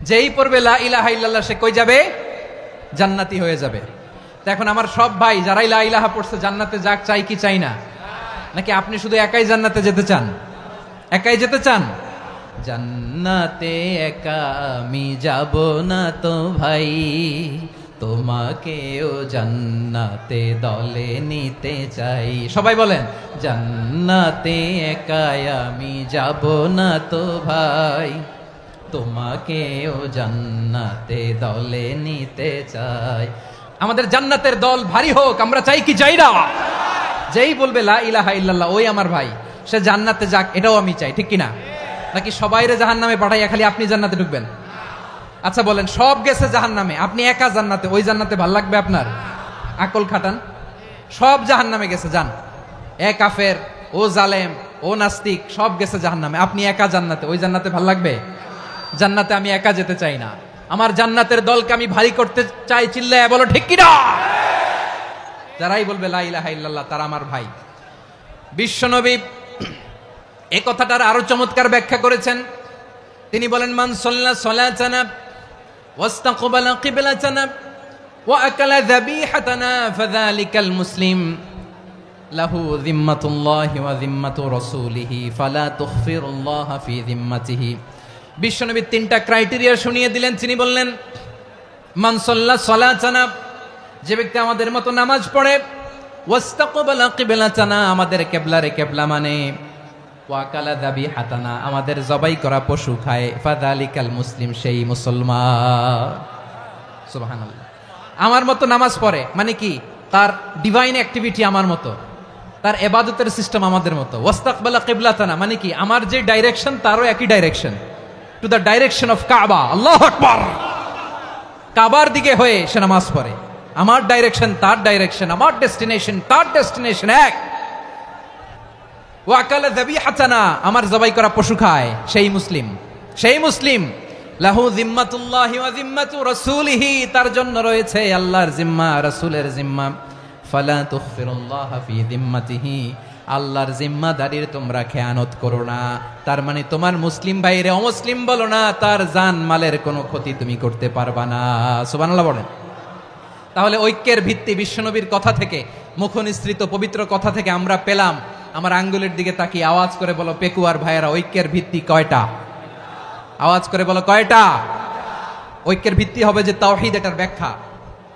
Speaker 2: যেই পড়বে লা ইলাহা ইল্লাল্লাহ, সে কই যাবে? জান্নাতি হয়ে যাবে। তো এখন আমার সব ভাই যারাই লা ইলাহা পড়ছে জান্নাতে যাক, চাই কি চাই না? নাকি আপনি শুধু একাই জান্নাতে যেতে চান? একাই যেতে চান? জান্নাতে একা আমি যাব না তো ভাই, তোমাকেও জান্নাতে দলে নিতে চাই। সবাই বলেন, জান্নাতে একা আমি যাব না তো ভাই, তোমাকেও জান্নাতে দলে নিতে চাই। আমাদের জান্নাতের দল ভারী হোক, আমরা চাই কি চাই না? যেই বলবে লা ইলাহা ইল্লাল্লাহ, ওই আমার ভাই, সে জান্নাতে যাক, এটাও আমি চাই, ঠিক কিনা? নাকি সবাইরে জাহান্নামে পাঠাইয়া খালি আপনি জান্নাতে ঢুকবেন? আচ্ছা বলেন, সব গেছে জাহান্নামে, আপনি একা জান্নাতে, ওই জান্নাতে ভাল লাগবে আপনার? আকল খাটান। সব জাহান্নামে গেছে, যান। এ কাফের, ও জালেম, ও নাস্তিক, সব গেছে জাহান্নামে, আপনি একা জান্নাতে, ওই জান্নাতে ভাল লাগবে? জান্নাতে আমি একা যেতে চাই না, আমার জান্নাতের দলকে আমি ভারী করতে চাই। চিল্লায় বলো ঠিক কিনা? যারাই বলবে লা ইলাহা ইল্লাল্লাহ, তারা আমার ভাই। বিশ্বনবী এই কথাটার আরো চমৎকার ব্যাখ্যা করেছেন। তিনি বলেন, মান সাল্লা সালাতানা ওয়াস্তাকবালা কিবলাতানা ওয়া আকালা যাবিহাতানা ফাযালিকাল মুসলিম লাহু যিম্মাতুল্লাহি ওয়া যিম্মাতু রাসূলিহি ফালা তুখফিরুল্লাহা ফি যিম্মাতিহি। বিশ্বনবী তিনটা ক্রাইটেরিয়া শুনিয়ে দিলেন। তিনি বললেন, মান সাল্লা সালাতানা, যে ব্যক্তি আমাদের মতো নামাজ পড়ে, ওয়াস্তাকবালা কিবলাতানা, আমাদের কিবলারে কিবলা মানে, ওয়াকালা যাবিহাতানা, আমাদের জবাই করা পশু খায়, ফাযালিকাল মুসলিম, সেই মুসলমান। সুবহানাল্লাহ। আমার মতো নামাজ পড়ে মানে কি? তার ডিভাইন অ্যাক্টিভিটি আমার মতো, তার ইবাদতের সিস্টেম আমাদের মতো। ওয়াস্তাকবালা কিবলাতানা মানে কি? আমার যে ডাইরেকশন তারও একই direction, to the direction of কাবা। আল্লাহু আকবার। কাবার দিকে হয়ে সে নামাজ পড়ে। আমার ডাইরেকশন তার ডাইরেকশন, আমার ডেস্টিনেশন তার ডেস্টিনেশন এক। ওয়াকালা যাবিহাতানা, আমার জবাই করা পশু খায়, সেই মুসলিম, সেই মুসলিম। লাহু যিম্মাতুল্লাহি ওয়া যিম্মাতু রাসূলিহি, তার জন্য রয়েছে আল্লাহর জিম্মা, রাসূলের জিম্মা। ফালা তুখফিরুল্লাহা ফি যিম্মাতিহি, আল্লাহর জিম্মাদারির তোমরা খেয়ানত করো না। তার মানে তোমার মুসলিম ভাইরে অমুসলিম বলো না, তার জান মালের কোনো ক্ষতি তুমি করতে পারবা না। সুবহানাল্লাহ বলেন। তাহলে ঐক্যের ভিত্তি বিশ্বনবীর কথা থেকে, মুখনিসৃত পবিত্র কথা থেকে আমরা পেলাম। আমার আঙ্গুলের দিকে তাকিয়ে আওয়াজ করে বলো পেকুয়ার ভাইয়েরা, ঐক্যের ভিত্তি কয়টা? আওয়াজ করে বলো কয়টা? ঐক্যের ভিত্তি হবে যে তাওহীদ, এটার ব্যাখ্যা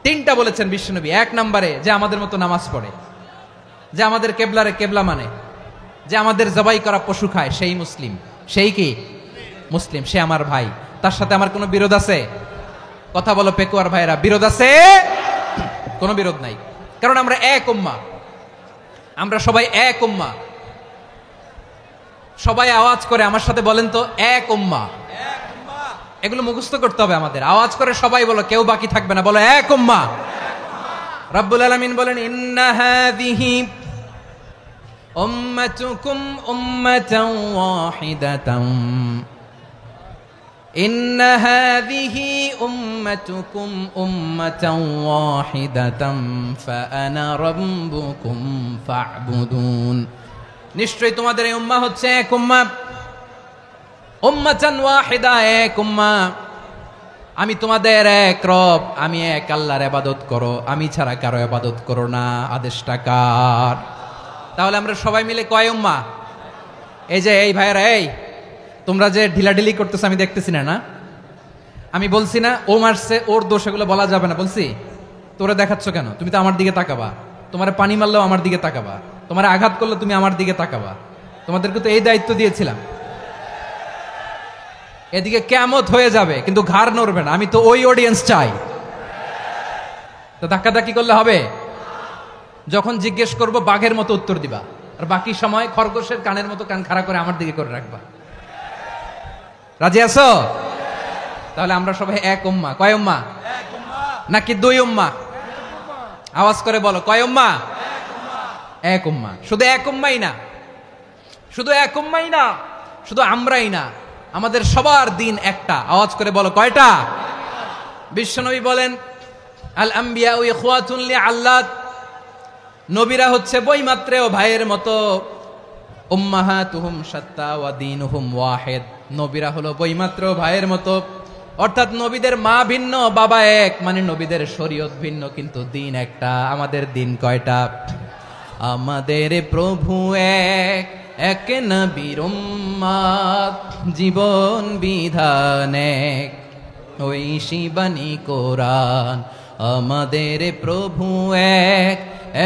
Speaker 2: তিনটা বলেছেন বিশ্বনবী। এক নম্বরে, যে আমাদের মতো নামাজ পড়ে, যে আমাদের কেবলারে কেবলা মানে, যে আমাদের জবাই করা পশু খায়, সেই মুসলিম। সেই কি? মুসলিম, সে আমার ভাই। তার সাথে আমার কোনো বিরোধ আছে? কথা বলো পেকুয়ার ভাইয়েরা, বিরোধ আছে? কোনো বিরোধ নাই, কারণ আমরা এক উম্মাহ, আমরা সবাই এক উম্মাহ। সবাই আওয়াজ করে আমার সাথে বলেন তো, এক উম্মাহ। এগুলো মুখস্থ করতে হবে আমাদের। আওয়াজ করে সবাই বলো, কেউ বাকি থাকবে না, বলো এক উম্মাহ। রব্বুল আলামিন বলেন ইন্না হাযিহি উম্মাতুকুম উম্মাতান ওয়াহিদাতান ইন্না হাযিহি উম্মাতুকুম উম্মাতান ওয়াহিদাতান ফাআনা রাব্বুকুম ফা'বুদুন। নিশ্চয়ই তোমাদের এই উম্মাহ হচ্ছে এক উম্মাহ, উম্মাতান ওয়াহিদা, এক উম্মাহ। আমি তোমাদের এক রব, আমি এক আল্লাহর ইবাদত করো, আমি ছাড়া কারো ইবাদত করো না। আদেশটা কার? তাহলে আমরা সবাই মিলে কয় উম্মাহ? এই যে এই ভাইয়েরা, এই তোমরা যে ঢিলাঢিলি করতেছো আমি দেখতেছি না। আমি বলছি না ও মারছে, ওর দোষ, এগুলো বলা যাবে না। বলছি তোরে দেখাচ্ছ কেন? তুমি তো আমার দিকে তাকাবা। তোমারে পানি মারলেও আমার দিকে তাকাবা, তোমারে আঘাত করলে তুমি আমার দিকে তাকাবা। তোমাদেরকে তো এই দায়িত্ব দিয়েছিলাম। এদিকে কিয়ামত হয়ে যাবে কিন্তু ঘাড় নড়বে না। আমি তো ওই অডিয়েন্স চাই। তো ধাক্কাধাক্কি করলে হবে? যখন জিজ্ঞেস করব বাঘের মতো উত্তর দিবা, আর বাকি সময় খরগোশের কানের মতো কান খাড়া করে আমার দিকে করে রাখবা। রাজি আছো? তাহলে আমরা সবাই এক উম্মাহ। কয় উম্মাহ? নাকি দুই উম্মাহ? আওয়াজ করে বলো, কয় উম্মাহ? এক উম্মাহ। শুধু এক উম্মাই না, শুধু এক উম্মাই না, শুধু আমরাই না, আমাদের সবার দিন একটা। আওয়াজ করে বলো, কয়টা? বিশ্বনবী বলেন আল আম্বিয়াউ ইখওয়াতুন লিআল্লাত, নবীরা হচ্ছে বইমাত্রেও ভাইয়ের মতো। উম্মাহাতুহুম শাত্তা ওয়া দীনুহুম ওয়াহিদ, নবীরা হলো বইমাত্রেও ভাইয়ের মতো। অর্থাৎ নবীদের মা ভিন্ন, বাবা এক, মানে নবীদের শরীয়ত ভিন্ন কিন্তু দিন একটা। আমাদের দিন কয়টা? আমাদের প্রভু এক, এক নবীর উম্মাত, জীবন বিধান এক, ওই শিবানী কোরআন। আমাদের প্রভু এক,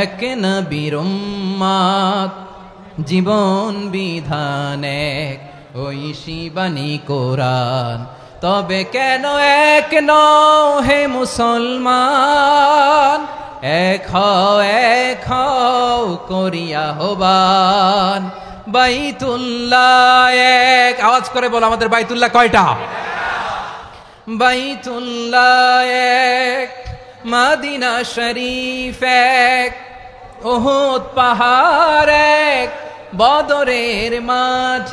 Speaker 2: এক নবীর উম্মাত, জীবন বিধান এক, ওই শিবানী কোরআন। তবে কেন এক নও হে মুসলমান? এক হও করিয়া হবান। বাইতুল্লাহ এক, আওয়াজ করে বলো আমাদের বাইতুল্লাহ কয়টা? বাইতুল্লাহ এক, মদিনা শরীফ এক, উহুদ পাহাড় এক, বদরের মাঠ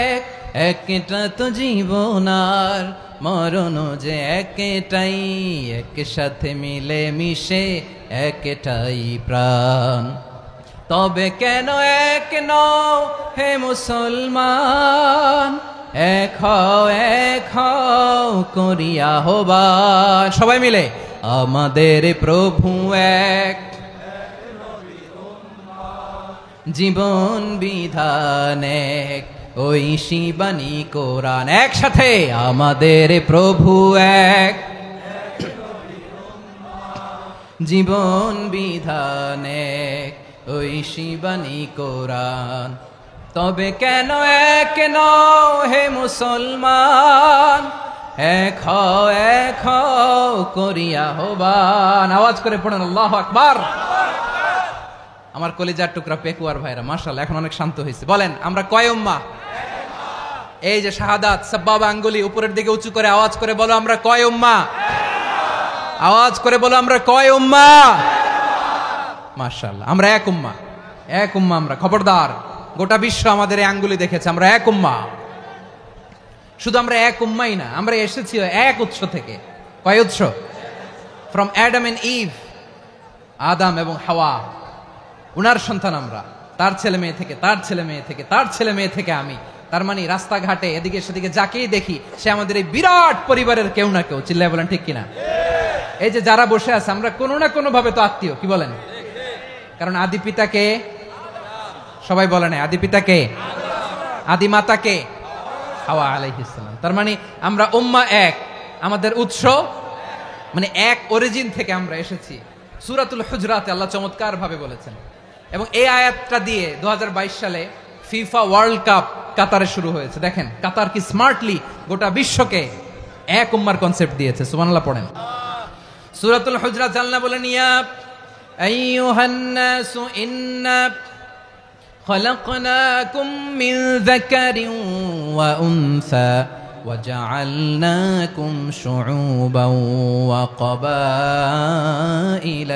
Speaker 2: এক। একটা তো জীবন আর মরণ যে একটাই, একসাথে মিলে মিশে একটাই প্রাণ। তবে কেন এক নও হে মুসলমান? এক হও করিয়া হবান। সবাই মিলে আমাদের প্রভু এক, জীবন বিধান এক, ওই শিবানী কোরআন। একসাথে আমাদের প্রভু এক, জীবন বিধান এক, ওই শিবানী কোরআন। তবে কেন এক নও হে মুসলমান? এক হও করিয়া হবান। আওয়াজ করে পড়েন আল্লাহু আকবার। আমার কলিজার টুকরা পেকুয়ার ভাইরা মাশাআল্লাহ এখন অনেক শান্ত হয়েছে। বলেন আমরা কয় উম্মাহ? এই যে শাহাদাত সাব্বাবা আঙ্গুলি উপরের দিকে উঁচু করে আওয়াজ করে বলো আমরা কয় উম্মাহ? আওয়াজ করে বলো আমরা কয় উম্মাহ? মাশাআল্লাহ আমরা এক উম্মাহ, এক উম্মাহ আমরা। খবরদার, গোটা বিশ্ব আমাদের এই আঙ্গুলি দেখেছে আমরা এক উম্মাহ। শুধু আমরা এক উম্মাই না, আমরা এসেছি এক উৎস থেকে। কয় উৎস? ফ্রম অ্যাডাম এন্ড ইভ, আদম এবং হাওয়া, উনার সন্তান আমরা। তার ছেলে মেয়ে থেকে, তার ছেলে মেয়ে থেকে, তার ছেলে মেয়ে থেকে আমি। তার মানে রাস্তাঘাটে এদিকে সেদিকে যাকেই দেখি সে আমাদের এই বিরাট পরিবারের কেউ না কেউ। চিল্লায় বলেন ঠিক কিনা? এই যে যারা বসে আছে আমরা কোনো না কোনো ভাবে তো আত্মীয়। কি বলেন? কারণ আদি পিতাকে সবাই বলে না, আদি পিতাকে, আদি মাতাকে হাওয়া আলাইহিস সালাম। তার মানে আমরা উম্মাহ এক, আমাদের উৎস মানে এক অরিজিন থেকে আমরা এসেছি। সূরাতুল হুজরাতে আল্লাহ চমৎকার ভাবে বলেছেন। এবং এই আয়াতটা দিয়ে 2022 সালে ফিফা ওয়ার্ল্ড কাপ কাতারে শুরু হয়েছে। দেখেন কাতার কি স্মার্টলি গোটা বিশ্বকে এক উম্মার কনসেপ্ট দিয়েছে। সুবহানাল্লাহ পড়েন। সূরাতুল হুজরাত আল্লাহ বলেন ইয়া আইয়ুহান নাসু ইন্না খলাকনাকুম মিন যাকারিন ওয়া উনসা
Speaker 1: وجعلناكم شعوبا وقبائل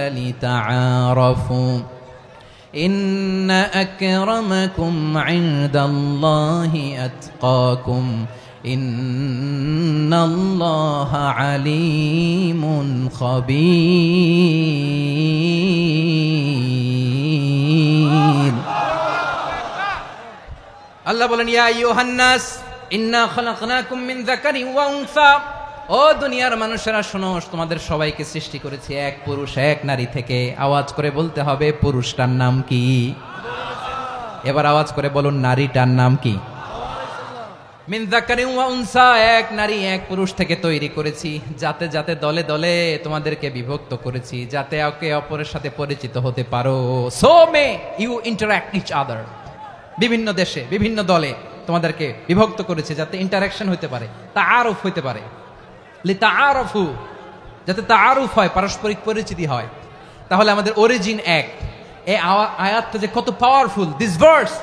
Speaker 1: لتعارفوا إن أكرمكم عند الله أتقاكم إن الله عليم خبير
Speaker 2: আল্লাহ বলেন ইয়া আইয়ুহান নাস ইন্না খালাকনাকুম মিন যাকারিন ওয়া উনসা ও দুনিয়ার মানুষেরা শোনো তোমাদের সবাইকে সৃষ্টি করেছি এক পুরুষ এক নারী থেকে আওয়াজ করে বলতে হবে পুরুষটার নাম কি এবার আওয়াজ করে বলুন নারীটার নাম কি মিন যাকারিন ওয়া উনসা এক নারী এক পুরুষ থেকে তৈরি করেছি যাতে যাতে দলে দলে তোমাদেরকে বিভক্ত করেছি যাতে একে অপরের সাথে পরিচিত হতে পারো so may you interact each other বিভিন্ন দেশে বিভিন্ন দলে তোমাদেরকে বিভক্ত করেছে যাতে ইন্টারাকশন হতে পারে তাআরুফ হতে পারে লিতাআরফু যাতে তাআরুফ হয় পারস্পরিক পরিচিতি হয় তাহলে আমাদের অরিজিন এক এই আয়াতটা যে কত powerful this verse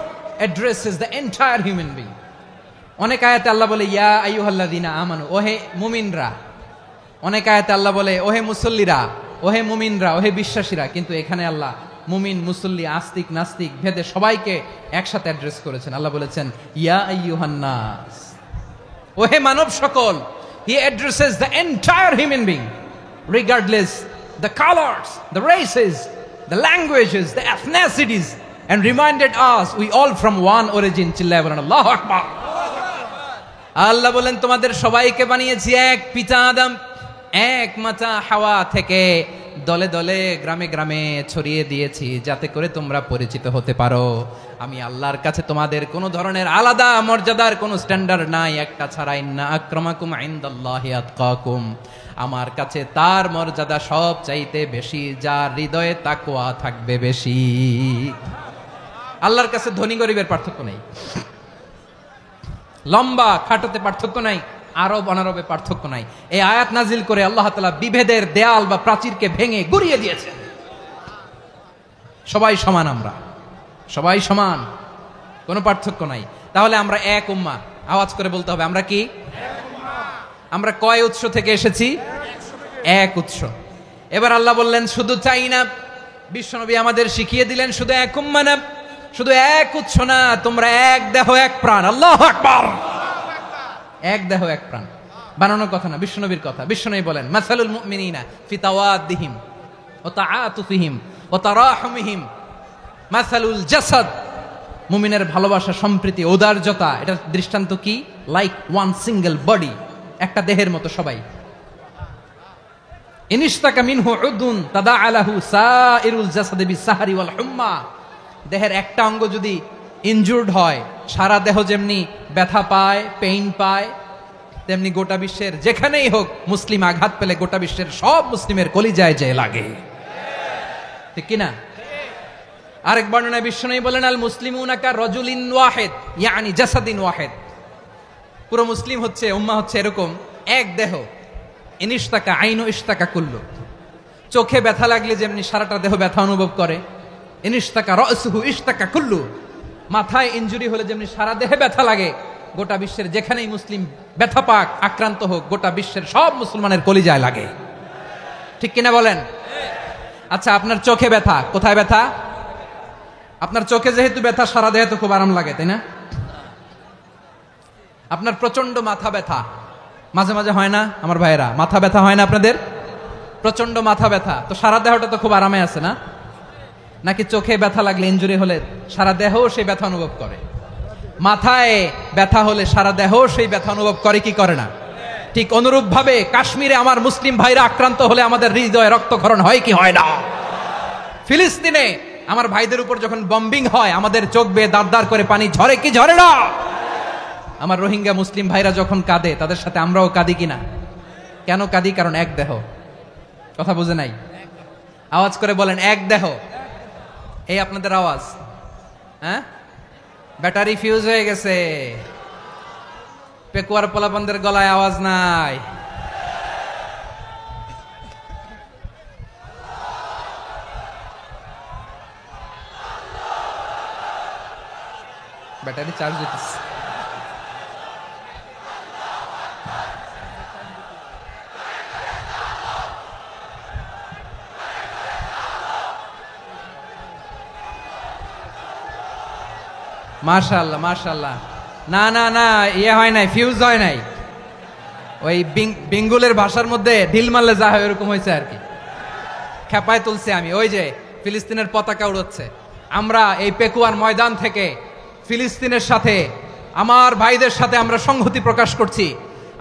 Speaker 2: addresses the entire human being অনেক আয়াতে আল্লাহ বলে ইয়া আইয়ুহাল্লাযিনা আমানু ওহে মুমিনরা অনেক আয়াতে আল্লাহ বলে ওহে মুসল্লিরা ওহে মুমিনরা ওহে বিশ্বাসীরা কিন্তু এখানে আল্লাহ মুমিন মুসল্লি আস্তিক নাস্তিক ভেদে সবাইকে একসাথে অ্যাড্রেস করেছেন আল্লাহ বলেছেন ইয়া আইয়ুহান নাস ওহে মানব সকল হি addresses the entire human being regardless the colours the races the languages the এথনিসিটিস and reminded us we all from one origin চিল্লায় বলেন আল্লাহু আকবার আল্লাহ বলেন তোমাদের সবাইকে বানিয়েছি এক পিতা আদম এক মাতা হাওয়া থেকে দলে দলে গ্রামে গ্রামে ছড়িয়ে দিয়েছি যাতে করে তোমরা পরিচিত হতে পারো আমি আল্লাহর কাছে তোমাদের কোনো ধরনের আলাদা মর্যাদার কোনো স্ট্যান্ডার্ড নাই একটা ছাড়া ইন্না আক্রামাকুম ইনদাল্লাহি আতকাকুম আমার কাছে তার মর্যাদা সব চাইতে বেশি যার হৃদয়ে তাকওয়া থাকবে বেশি আল্লাহর কাছে ধনী গরিবের পার্থক্য নেই লম্বা খাটোতে পার্থক্য নাই আরব অনারবে পার্থক্য নাই এই আয়াত নাজিল করে আল্লাহ তাআলা বিভেদের দেয়াল বা প্রাচীরকে ভেঙে গুড়িয়ে দিয়েছেন সবাই সমান আমরা সবাই সমান কোনো পার্থক্য নাই তাহলে আমরা এক উম্মাহ আওয়াজ করে বলতে হবে আমরা কি আমরা কয় উৎস থেকে এসেছি এক উৎস এবার আল্লাহ বললেন শুধু চাই না বিশ্বনবী আমাদের শিখিয়ে দিলেন শুধু এক উম্মাহ না শুধু এক উৎস না তোমরা এক দেহ এক প্রাণ আল্লাহু আকবার এক দেহ এক প্রাণ বানানোর কথা না বিশ্বনবীর কথা বিশ্বনবী বলেন মাসালুল মুমিনিনা ফি তাওয়াদ্দিহিম ওয়া তাআতুফিহিম ওয়া তারাহুমিহিম মাসালুল জাসাদ মুমিনের ভালোবাসা সম্প্রীতি ঔদার্যতা এটা দৃষ্টান্ত কি লাইক ওয়ান সিঙ্গেল বডি একটা দেহের মতো সবাই ইনিশতাকা মিনহু উদুন তাদাআলাহু সাইরুল জাসাদি বিসাহরি ওয়াল হুম্মা দেহের একটা অঙ্গ যদি ইনজুর্ড হয় সারা দেহ যেমনি ব্যথা পায় পেইন পায় তেমনি গোটা বিশ্বের যেখানেই হোক মুসলিম আঘাত পেলে গোটা বিশ্বের সব মুসলিমের কলিজায় যায় লাগে ঠিক কিনা আরেক বর্ণনায় বিশ্বনবী বলেন আল মুসলিমুনা কা রাজুলিন ওয়াহিদ ইয়ানি জাসাদিন ওয়াহিদ পুরো মুসলিম হচ্ছে উম্মাহ হচ্ছে এরকম এক দেহ ইনিশতাকা আইনু ইশতাকা কুল্লু চোখে ব্যথা লাগলে যেমনি সারাটা দেহ ব্যথা অনুভব করে ইনিশতাকা রাসুহু ইশতাকা কুল্লু মাথায় ইনজুরি হলে যেমনি সারা দেহে ব্যথা লাগে গোটা বিশ্বের যেখানেই মুসলিম ব্যথা পাক আক্রান্ত হোক গোটা বিশ্বের সব মুসলমানের কলিজায় লাগে ঠিক কিনা বলেন আচ্ছা আপনার চোখে ব্যথা কোথায় ব্যথা আপনার চোখে যেহেতু ব্যথা সারা দেহে তো খুব আরাম লাগে তাই না আপনার প্রচন্ড মাথা ব্যথা মাঝে মাঝে হয় না আমার ভাইয়েরা মাথা ব্যথা হয় না আপনাদের প্রচন্ড মাথা ব্যথা তো সারা দেহটা তো খুব আরামে আছে না নাকি চোখে ব্যথা লাগলে ইনজুরি হলে সারা দেহ সেই ব্যথা অনুভব করে মাথায় ব্যথা হলে সারা দেহ সেই ব্যথা অনুভব করে কি করে না ঠিক অনুরূপ ভাবে কাশ্মীরে আমার মুসলিম ভাইরা আক্রান্ত হলে আমাদের হৃদয়ে রক্তক্ষরণ হয় কি হয় না ফিলিস্তিনে আমার ভাইদের উপর যখন বম্বিং হয় আমাদের চোখ বেয়ে দাঁড় দাঁড় করে পানি ঝরে কি ঝরে না আমার রোহিঙ্গা মুসলিম ভাইরা যখন কাঁদে তাদের সাথে আমরাও কাঁদি কিনা কেন কাঁদি কারণ এক দেহ কথা বুঝে নাই আওয়াজ করে বলেন এক দেহ এই আপনাদের আওয়াজ হ্যাঁ ব্যাটারি ফিউজ হয়ে গেছে পেকুয়ার পোলাপানদের গলায় আওয়াজ নাই ব্যাটারি চার্জ হইতেছে মাশাআল্লাহ মাশাআল্লাহ। না না না, ইয়ে হয় নাই, ফিউজ হয় নাই। ওই বেঙ্গলের ভাষার মধ্যে ঢিল মারলে যা হয় এরকম হয়েছে আর কি। খেপায় তুলছে আমি। ওই যে ফিলিস্তিনের পতাকা উড়াচ্ছে। আমরা এই পেকুয়ার ময়দান থেকে ফিলিস্তিনের সাথে, আমার ভাইদের সাথে আমরা সংহতি প্রকাশ করছি।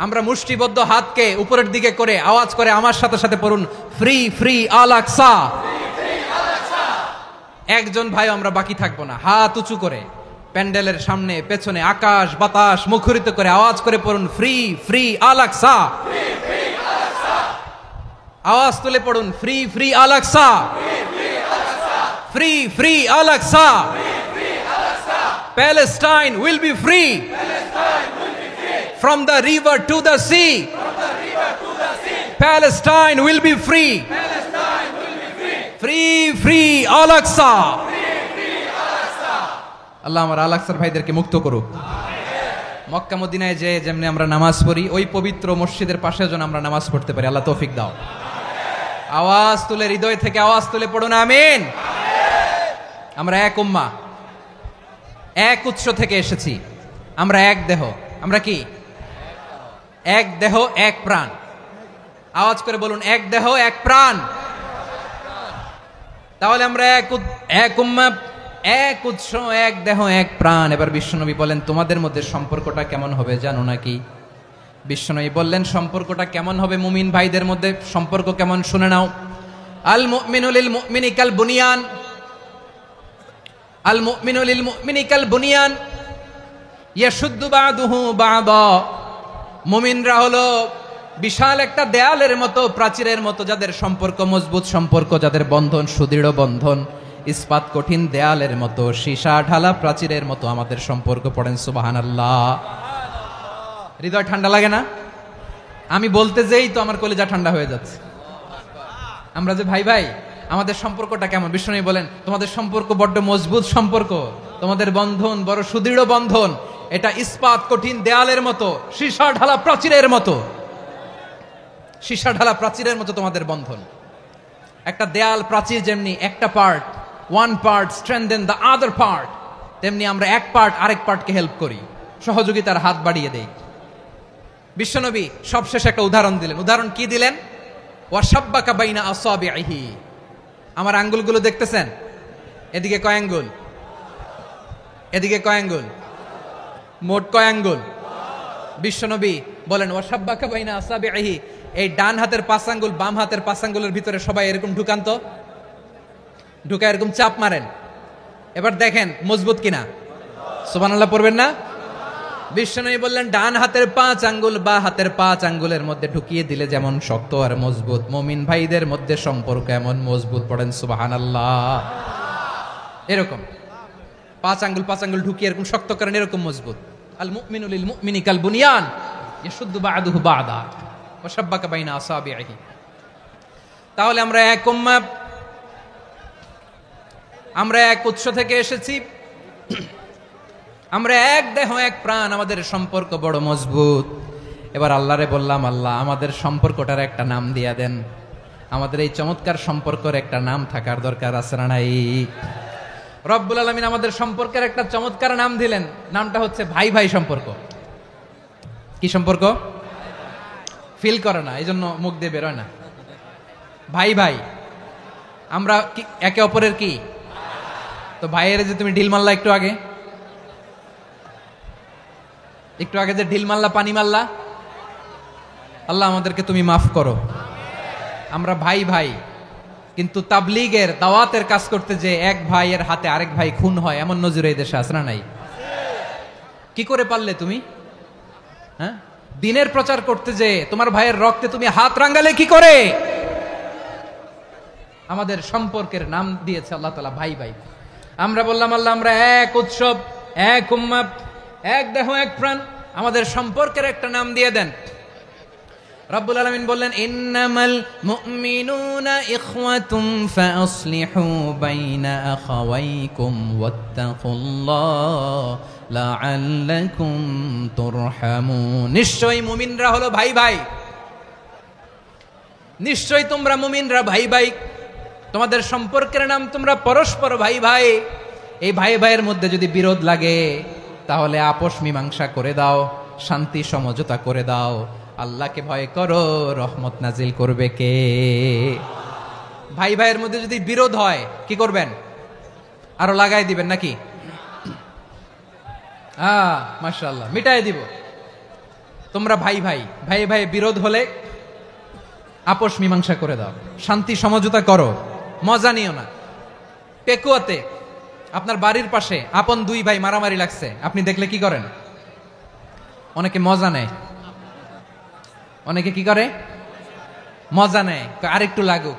Speaker 2: আমরা মুষ্টিবদ্ধ হাতকে উপরের দিকে করে আওয়াজ করে আমার সাথে সাথে পড়ুন, ফ্রি ফ্রি আল আকসা। একজন ভাই আমরা বাকি থাকবো না। হাত উঁচু করে প্যান্ডেলের সামনে পেছনে আকাশ বাতাস মুখরিত করে আওয়াজ করে পড়ুন, ফ্রি ফ্রি আল আকসা। আওয়াজ তুলে পড়ুন, free free Al Aqsa, free free Al Aqsa. Palestine will be free from the river to the sea. Palestine will be free. Free free Al Aqsa. আল্লাহ আমার আল আকসার ভাইদেরকে মুক্ত করুক। মক্কা মদিনায় যে যেমনি আমরা নামাজ পড়ি, ওই পবিত্র মসজিদের পাশে যেন আমরা নামাজ পড়তে পারি। আল্লাহ তৌফিক দাও। আওয়াজ তুলে, হৃদয় থেকে আওয়াজ তুলে পড়ুন আমিন। আমরা এক উম্মাহ, এক উৎস থেকে এসেছি। আমরা এক দেহ। আমরা কি? এক দেহ এক প্রাণ। আওয়াজ করে বলুন, এক দেহ এক প্রাণ। তাহলে আমরা এক উম্মাহ, এক উৎস, এক দেহ এক প্রাণ। এবার বিশ্বনবী বলেন, তোমাদের মধ্যে সম্পর্কটা কেমন হবে জানো নাকি? বিশ্বনবী বললেন, সম্পর্কটা কেমন হবে মুমিন ভাইদের মধ্যে? সম্পর্ক কেমন শুনে নাও। আল মুমিনু লিল মুমিনি কাল বুনিয়ান, আল মুমিনু লিল মুমিনি কাল বুনিয়ান ইয়াশুদ্দু বা'দুহু বা'দা। মুমিনরা হলো বিশাল একটা দেয়ালের মতো, প্রাচীরের মতো, যাদের সম্পর্ক মজবুত সম্পর্ক, যাদের বন্ধন সুদৃঢ় বন্ধন, ইস্পাত কঠিন দেয়ালের মতো, সীসা ঢালা প্রাচীরের মতো আমাদের সম্পর্ক। পড়েন সুবহানাল্লাহ। হৃদয় ঠান্ডা লাগে না? আমি বলতে যেই তো আমার কলিজা ঠান্ডা হয়ে যাচ্ছে। আমরা যে ভাই ভাই, আমাদের সম্পর্কটা কেমন? বিষ্ণু বলেন, তোমাদের সম্পর্ক বড্ড মজবুত সম্পর্ক, তোমাদের বন্ধন বড় সুদৃঢ় বন্ধন, এটা ইস্পাত কঠিন দেয়ালের মতো, সীসা ঢালা প্রাচীরের মতো। সীসা ঢালা প্রাচীরের মতো তোমাদের বন্ধন। একটা দেয়াল প্রাচীর যেমনি একটা part, one part strengthen the other part, তেমনি আমরা এক পার্ট আরেক পার্টকে হেল্প করি, সহযোগিতার হাত বাড়িয়ে দেই। বিশ্বনবী সবশেষে একটা উদাহরণ দিলেন। উদাহরণ কি দিলেন? ওয়াশাব্বাকা বাইনা আসাবিহি। আমার আঙ্গুলগুলো দেখতেছেন? এদিকে কয় আঙ্গুল? এদিকে কয় আঙ্গুল? মোট কয় আঙ্গুল? বিশ্বনবী বলেন, ওয়াশাব্বাকা বাইনা আসাবিহি। এই ডান হাতের 5 আঙ্গুল বাম হাতের 5 আঙ্গুলের ভিতরে সবাই এরকম ঢুকান তো, ঢুকা এরকম চাপ মারেন। এবার দেখেন মজবুত কিনা। সুবহানাল্লাহ পড়বেন না? বিশ্বনবী বললেন, ডান হাতের 5 আঙ্গুল বা হাতের 5 আঙ্গুলের মধ্যে ঢুকিয়ে দিলে যেমন শক্ত আর মজবুত, মুমিন ভাইদের মধ্যে সম্পর্ক এমন মজবুত। পড়েন সুবহানাল্লাহ। এরকম 5 আঙ্গুল ঢুকিয়ে এরকম শক্ত করেন, এরকম মজবুত। আল মুমিনু লিল মুমিনি কাল বুনিয়ান ইয়াশুদ্দু বা'দুহু বা'দা ওয়াশাব্বাকা বাইনা আসাবিহি। তাহলে আমরা এক উম্মাহ, আমরা এক উৎস থেকে এসেছি, আমরা এক দেহ এক প্রাণ, আমাদের সম্পর্ক বড় মজবুত। এবার আল্লাহরে বললাম, আল্লাহ আমাদের সম্পর্কটার একটা নাম দিয়া দেন। আমাদের এই চমৎকার সম্পর্কের একটা নাম থাকার দরকার আছে না নাই? রব্বুল আলামিন আমাদের সম্পর্কের একটা চমৎকার নাম দিলেন। নামটা হচ্ছে ভাই ভাই সম্পর্ক। কি সম্পর্ক? ফিল করে না, এই জন্য মুখ দিয়ে বেরোয় না। ভাই ভাই, আমরা একে অপরের কি? তো ভাইয়ের যে তুমি ঢিল মারলা একটু আগে, যে ঢিল মারলা, পানি মারলা, আল্লাহ আমাদেরকে তুমি মাফ করো। আমরা ভাই ভাই, কিন্তু তাবলীগের দাওয়াতের কাজ করতে যে এক ভাইয়ের হাতে আরেক ভাই খুন হয়, এমন নজির এই দেশে আছে না নাই? কি করে পারলে তুমি? হ্যাঁ, দিনের প্রচার করতে যে তোমার ভাইয়ের রক্তে তুমি হাত রাঙ্গালে কি করে? আমাদের সম্পর্কের নাম দিয়েছে আল্লাহ তাআলা ভাই ভাই। আমরা বললাম, আল্লাহ আমরা এক উৎসব, এক উম্মাহ, এক দেহ এক প্রাণ, আমাদের সম্পর্কের একটা নাম দিয়ে দেন। রব্বুল আলামিন বললেন, ইন্নামাল মুমিনুনা ইখওয়াতুম ফাসলিহু বাইনা আখাওয়াইকুম ওয়াত্তাকুল্লাহ লাআল্লাকুম তুরহামুন। নিশ্চয়ই মুমিনরা হলো ভাই ভাই, নিশ্চয়ই তোমরা মুমিনরা ভাই ভাই, তোমাদের সম্পর্কের নাম তোমরা পরস্পর ভাই ভাই। এই ভাই ভাইয়ের মধ্যে যদি বিরোধ লাগে তাহলে আপোষ মীমাংসা করে দাও, শান্তি সমঝোতা করে দাও। আল্লাহকে ভয় করো, রহমত নাজিল করবে কে? ভাই ভাইয়ের মধ্যে যদি বিরোধ হয় কি করবেন? আরো লাগাই দিবেন নাকি? মাশাআল্লাহ, মিটাই দিব। তোমরা ভাই ভাই ভাই ভাই বিরোধ হলে আপোষ মীমাংসা করে দাও, শান্তি সমঝোতা করো, মজা নিও না। পেকুয়াতে আপনার বাড়ির পাশে আপন দুই ভাই মারামারি লাগছে, আপনি দেখলে কি করেন? অনেকে মজা নেয়, অনেকে কি করে? মজা নেয়, আরেকটু লাগুক।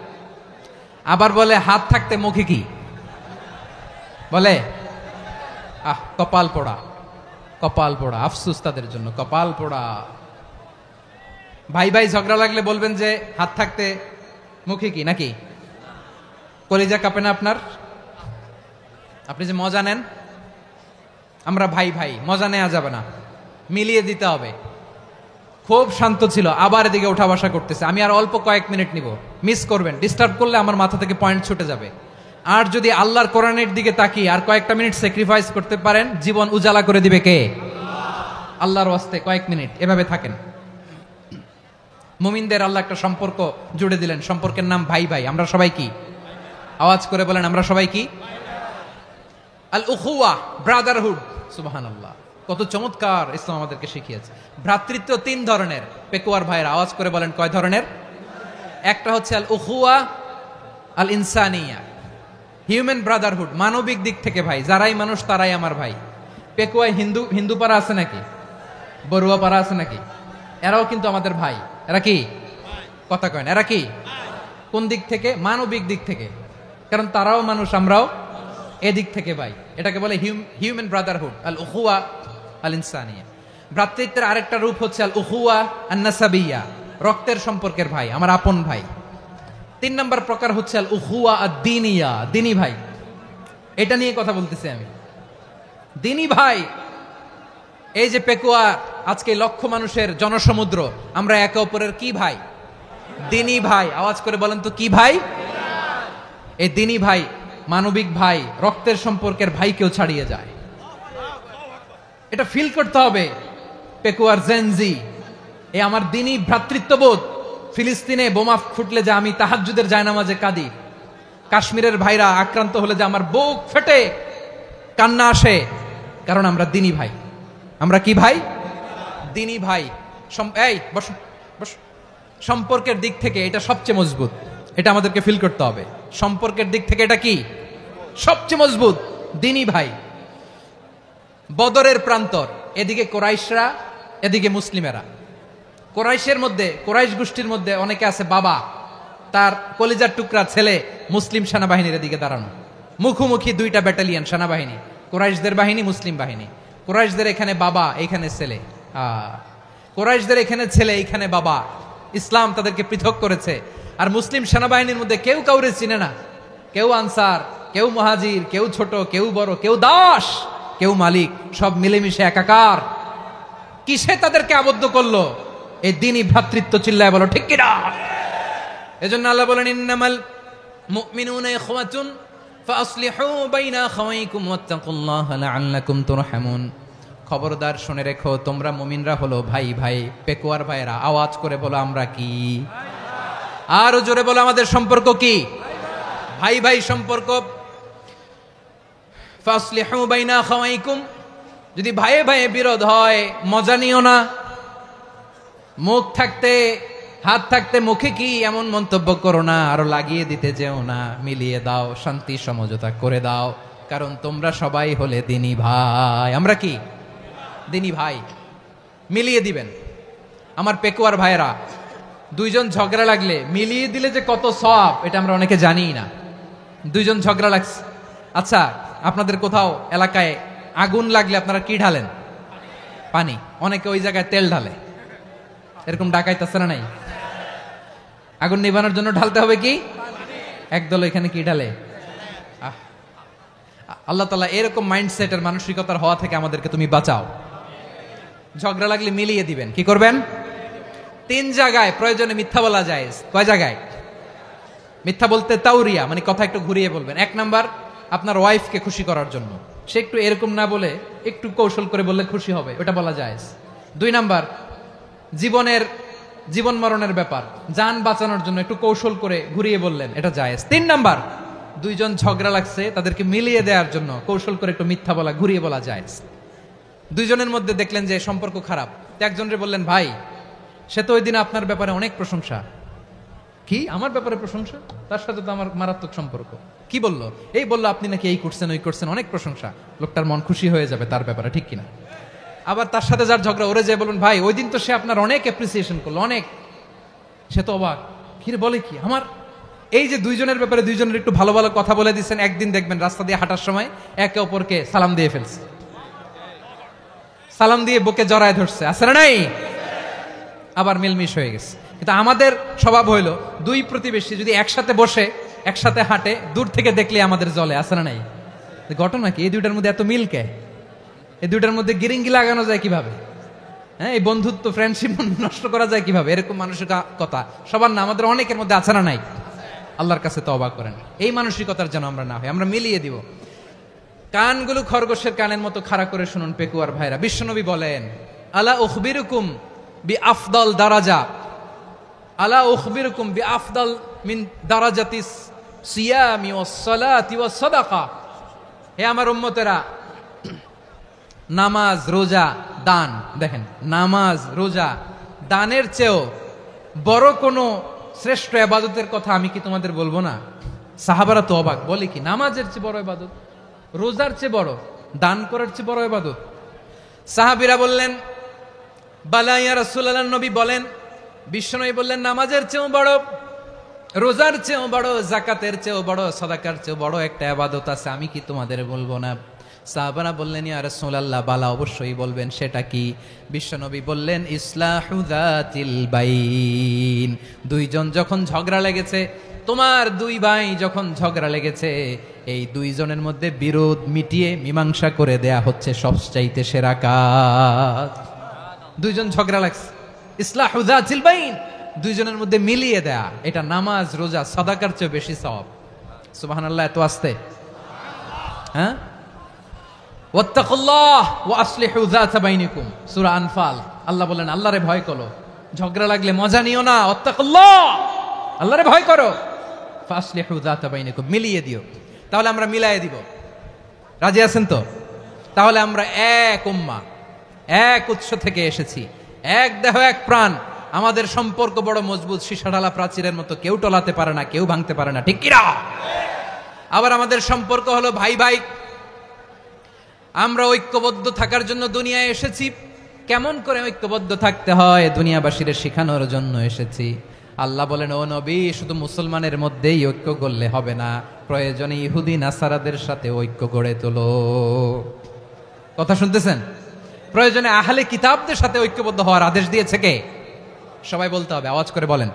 Speaker 2: আবার বলে হাত থাকতে মুখে কি বলে? কপাল পোড়া, কপাল পোড়া। আফসোস তাদের জন্য, কপাল পোড়া। ভাই ভাই ঝগড়া লাগলে বলবেন যে হাত থাকতে মুখে কি, নাকি? কলিজা কাঁপে না আপনার? আপনি যে মজা নেন, আমরা ভাই ভাই, মজা নেওয়া যাবে না, মিলিয়ে দিতে হবে। খুব শান্ত ছিল, আবার এদিকে উঠা বসা করতেছে। আমি আর অল্প কয়েক মিনিট নিব, মিস করবেন। ডিস্টার্ব করলে আমার মাথা থেকে পয়েন্ট ছুটে যাবে। আর যদি আল্লাহর কোরআনের দিকে তাকিয়ে আর কয়েকটা মিনিট স্যাক্রিফাইস করতে পারেন, জীবন উজালা করে দিবে কে? আল্লাহর ওয়াস্তে কয়েক মিনিট এভাবে থাকেন। মুমিনদের আল্লাহ একটা সম্পর্ক জুড়ে দিলেন, সম্পর্কের নাম ভাই ভাই। আমরা সবাই কি? আওয়াজ করে বলেন, আমরা সবাই কি? আল উখুয়া, ব্রাদারহুড। সুবহানাল্লাহ, কত চমৎকার ইসলাম আমাদেরকে শিখিয়েছে। ভ্রাতৃত্ব তিন ধরনের। পেকুয়ার ভাইয়ের আওয়াজ করে বলেন, কয় ধরনের? একটা হচ্ছে আল উখুয়া আল ইনসানিয়া, হিউম্যান ব্রাদারহুড, মানবিক দিক থেকে ভাই। যারাই মানুষ তারাই আমার ভাই। পেকুয়ায় হিন্দু পাড়া আছে নাকি? বড়ুয়া পাড়া আছে নাকি? এরাও কিন্তু আমাদের ভাই। এরা কি? কথা কয় না, এরা কি? কোন দিক থেকে? মানবিক দিক থেকে। কারণ তারাও মানুষ, আমরাও এদিক থেকে ভাই। এটাকে বলে হিউম্যান ব্রাদারহুড, আল উখুয়া আল ইনসানিয়া। ভ্রাতৃত্বের আরেকটা রূপ হচ্ছে আল উখুয়া আন নাসাবিয়া, রক্তের সম্পর্কের ভাই, আমার আপন ভাই। 3 নম্বর প্রকার হচ্ছে আল উখুয়া আদ-দীনিয়া, দিনী ভাই। এটা নিয়ে কথা বলতেছি আমি। দিনী ভাই, এই যে পেকুয়া, আজকে লক্ষ মানুষের জনসমুদ্র, আমরা একে অপরের কি ভাই? দিনী ভাই। আওয়াজ করে বলেন তো, কি ভাই? এই দিনী ভাই, মানবিক ভাই, রক্তের সম্পর্কের ভাইকেও ছাড়িয়ে যায়। এটা ফিল করতে হবে। পেকুয়ার জেনজি, এ আমার দিনী ভ্রাতৃত্ববোধ। ফিলিস্তিনে বোমা ফুটলে যে আমি তাহাজ্জুদের জায়নামাজে কাঁদি, কাশ্মীরের ভাইরা আক্রান্ত হলে যে আমার বুক ফেটে কান্না আসে, কারণ আমরা দিনী ভাই। আমরা কি ভাই? দিনী ভাই। এই বসো বসো। সম্পর্কের দিক থেকে এটা সবচেয়ে মজবুত। এটা আমাদেরকে ফিল করতে হবে। সম্পর্কের দিক থেকে এটা কি? সবচেয়ে মজবুত, দিনী ভাই। বদরের প্রান্তর, এদিকে কোরাইশরা, এদিকে মুসলিমেরা। কোরাইশের মধ্যে, কোরাইশ গোষ্ঠীর মধ্যে অনেকে আছে বাবা, তার কলিজার টুকরা ছেলে মুসলিম সেনাবাহিনীর এদিকে দাঁড়ানো। মুখোমুখি দুইটা ব্যাটালিয়ন সেনাবাহিনী, কোরাইশদের বাহিনী, মুসলিম বাহিনী। কোরাইশদের এখানে বাবা, এইখানে ছেলে। কোরাইশদের এখানে ছেলে, এইখানে বাবা। ইসলাম তাদেরকে পৃথক করেছে। আর মুসলিম সেনাবাহিনীর মধ্যে কেউ কাউরে চিনে না। কেউ আনসার, কেউ মুহাজির, কেউ ছোট, কেউ বড়, কেউ দাস, কেউ মালিক, সব মিলেমিশে একাকার। কিসে তাদেরকে আবদ্ধ করলো? এই দিনই ভ্রাতৃত্ব। চিল্লায় বলো ঠিক কিনা? এজন্য আল্লাহ বলেন, ইন্নামাল মুমিনুনা ইখওয়াতুন ফাসলিহু বাইনা আখাওয়াইকুম ওয়াত্তাকুল্লাহা লাআল্লাকুম তুরহামুন। খবরদার শুনে রেখো, তোমরা মুমিনরা হলো ভাই ভাই। পেকুয়ার ভাইরা আওয়াজ করে বলো, আমরা কি? আরো জোরে বলো, আমাদের সম্পর্ক কি? ভাই ভাই সম্পর্ক। ফাসলিহু বাইনা আখাওয়াইকুম, যদি ভাইয়ে ভাইয়ে বিরোধ হয় মজা নিও না। মুখ থাকতে, হাত থাকতে মুখে কি এমন মন্তব্য করো না, আরো লাগিয়ে দিতে যেও না। মিলিয়ে দাও, শান্তি সমঝোতা করে দাও, কারণ তোমরা সবাই হলে দিনী ভাই। আমরা কি? দিনী ভাই। মিলিয়ে দিবেন। আমার পেকুয়ার ভাইয়েরা, দুইজন ঝগড়া লাগলে মিলিয়ে দিলে যে কত সওয়াব, এটা আমরা অনেকে জানি না। দুইজন ঝগড়া লাগছে, আচ্ছা আপনাদের কোথাও এলাকায় আগুন লাগলে আপনারা কি ঢালেন? পানি। অনেকে ওই জায়গায় তেল ঢালে। এরকম ডাকাইতেছে না নাই? আগুন নিভানোর জন্য ঢালতে হবে কি? একদল এখানে কি ঢালে? আল্লাহ তাআলা এরকম মাইন্ডসেটের, মানসিকতার হওয়া থেকে আমাদেরকে তুমি বাঁচাও। ঝগড়া লাগলে মিলিয়ে দিবেন। কি করবেন? 3 জায়গায় প্রয়োজনে মিথ্যা বলা যায়। কয় জায়গায় মিথ্যা বলতে? তাওরিয়া, মানে কথা একটু ঘুরিয়ে বলবেন। 1 নাম্বার আপনার ওয়াইফকে খুশি করার জন্য, সে একটু এরকম না বলে একটু কৌশল করে বললে খুশি হবে, ওটা বলা যায়। 2 নাম্বার, জীবন মরণের ব্যাপার, জান বাঁচানোর জন্য একটু কৌশল করে ঘুরিয়ে বললেন, এটা জায়েজ। 3 নাম্বার, 2 জন ঝগড়া লাগছে তাদেরকে মিলিয়ে দেওয়ার জন্য কৌশল করে একটু মিথ্যা বলা, ঘুরিয়ে বলা জায়েজ। 2 জনের মধ্যে দেখলেন যে সম্পর্ক খারাপ, একজনরে বললেন, ভাই সে তো ওই দিন আপনার ব্যাপারে অনেক প্রশংসা। কি আমার ব্যাপারে প্রশংসা? তার সাথে তো আমার মারাত্মক সম্পর্ক। কি বললো? এই বললো আপনি নাকি এই করছেন ওই করছেন, অনেক প্রশংসা। লোকটার মন খুশি হয়ে যাবে তার ব্যাপারে, ঠিক কিনা? আবার তার সাথে যার ঝগড়া, ওরে যে বলুন, ভাই ওই দিন তো সে আপনার অনেক অ্যাপ্রিসিয়েশন করলো, অনেক। সে তো অবাক, কি রে বলে কি আমার? এই যে 2 জনের ব্যাপারে 2 জনের একটু ভালো ভালো কথা বলে দিচ্ছেন, একদিন দেখবেন রাস্তা দিয়ে হাঁটার সময় একে অপরকে সালাম দিয়ে ফেলছে, সালাম দিয়ে বুকে জড়ায় ধরছে, আছে না নাই? আবার মিলমিশ হয়ে গেছে। কিন্তু আমাদের স্বভাব হইলো 2 প্রতিবেশী যদি একসাথে বসে একসাথে হাঁটে, দূর থেকে দেখলে আমাদের জলে, আছে না নাই? ঘটনা কি? এই 2টার মধ্যে এত মিল কে? এই 2টার মধ্যে গিরিঙ্গি লাগানো যায় কিভাবে? হ্যাঁ, এই বন্ধুত্ব ফ্রেন্ডশিপ নষ্ট করা যায় কিভাবে? এরকম মানসিকতা সবার না, আমাদের অনেকের মধ্যে আছে না নাই? আল্লাহর কাছে তওবা করেন, এই মানসিকতার যেন আমরা না হই, আমরা মিলিয়ে দিব। কানগুলো খরগোশের কানের মতো খাড়া করে শুনুন পেকুয়ার ভাইরা। বিশ্বনবী বলেন, আলা উখবিরুকুম বি আফদাল দারাজা, আলা উখবিরুকুম বি আফদাল মিন দারাজাতিস সিয়ামি ওয়াস সালাতি ওয়াস সাদাকা। হে আমার উম্মতেরা, নামাজ, রোজা, দান, দেখেন নামাজ, রোজা, দানের চেয়েও বড় কোনো শ্রেষ্ঠ ইবাদতের কথা আমি কি তোমাদের বলবো না? সাহাবারা তো অবাক, বলে কি নামাজের চেয়ে বড় ইবাদত, রোজার চেয়ে বড়, দান করার চেয়ে বড় ইবাদত? সাহাবীরা বললেন, বালা ইয়া রাসূলুল্লাহ, নবী বলেন, বিশ্বনবী বললেন, নামাজের চেয়েও বড়, রোজার চেয়েও বড়, যাকাতের চেয়েও বড়, সাদাকার চেয়েও বড় একটা ইবাদত আছে, আমি কি তোমাদের বলবো না? সাহাবারা বললেন, ইয়া রাসূলুল্লাহ, বালা অবশ্যই বলবেন, সেটা কি? বিশ্বনবী বললেন, ইসলাহু যাতিল বাইন। 2 জন যখন ঝগড়া লেগেছে, তোমার 2 ভাই যখন ঝগড়া লেগেছে, এই 2 জনের মধ্যে বিরোধ মিটিয়ে মীমাংসা করে দেয়া হচ্ছে সবচাইতে সেরা কাজ। 2 জন ঝগড়া লাগছে, ইসলাহু যাতিল বাইন, 2 জনের মধ্যে মিলিয়ে দেয়া, এটা নামাজ, রোজা, সাদাকার চেয়ে বেশি সওয়াব। সুবহানাল্লাহ, এত আস্তে, হ্যাঁ? ওয়াত্তাকুল্লাহ ওয়া আসলিহু যাতা বাইনিকুম, সূরা আনফাল। আল্লাহ বলেন, আল্লাহরে ভয় করো, ঝগড়া লাগলে মজা নিও না, ওয়াত্তাকুল্লাহ, আল্লাহরে ভয় করো, ফাসলিহু যাতা বাইনিকুম, মিলিয়ে দিও। তাহলে আমরা মিলায়ে দিব, রাজি আছেন তো? তাহলে আমরা এক উম্মাহ, এক উৎস থেকে এসেছি, এক দেহ এক প্রাণ, আমাদের সম্পর্ক বড় মজবুত, সীসাঢালা প্রাচীরের মতো, কেউ টলাতে পারে না, কেউ ভাঙতে পারে না, ঠিক কি না? আবার আমাদের সম্পর্ক হলো ভাই ভাই, আমরা ঐক্যবদ্ধ থাকার জন্য দুনিয়ায় এসেছি। কেমন করে ঐক্যবদ্ধ থাকতে হয় দুনিয়াবাসীর শেখানোর জন্য এসেছি। আল্লাহ বলেন, ও নবী, শুধু মুসলমানের মধ্যেই ঐক্য করলে হবে না, প্রয়োজনে ইহুদি নাসারাদের সাথে ঐক্য গড়ে তোলো। কথা শুনতেছেন? প্রয়োজনে আহলে কিতাবদের সাথে ঐক্যবদ্ধ হওয়ার আদেশ দিয়েছে কে? সবাই বলতে হবে, আওয়াজ করে বলেন।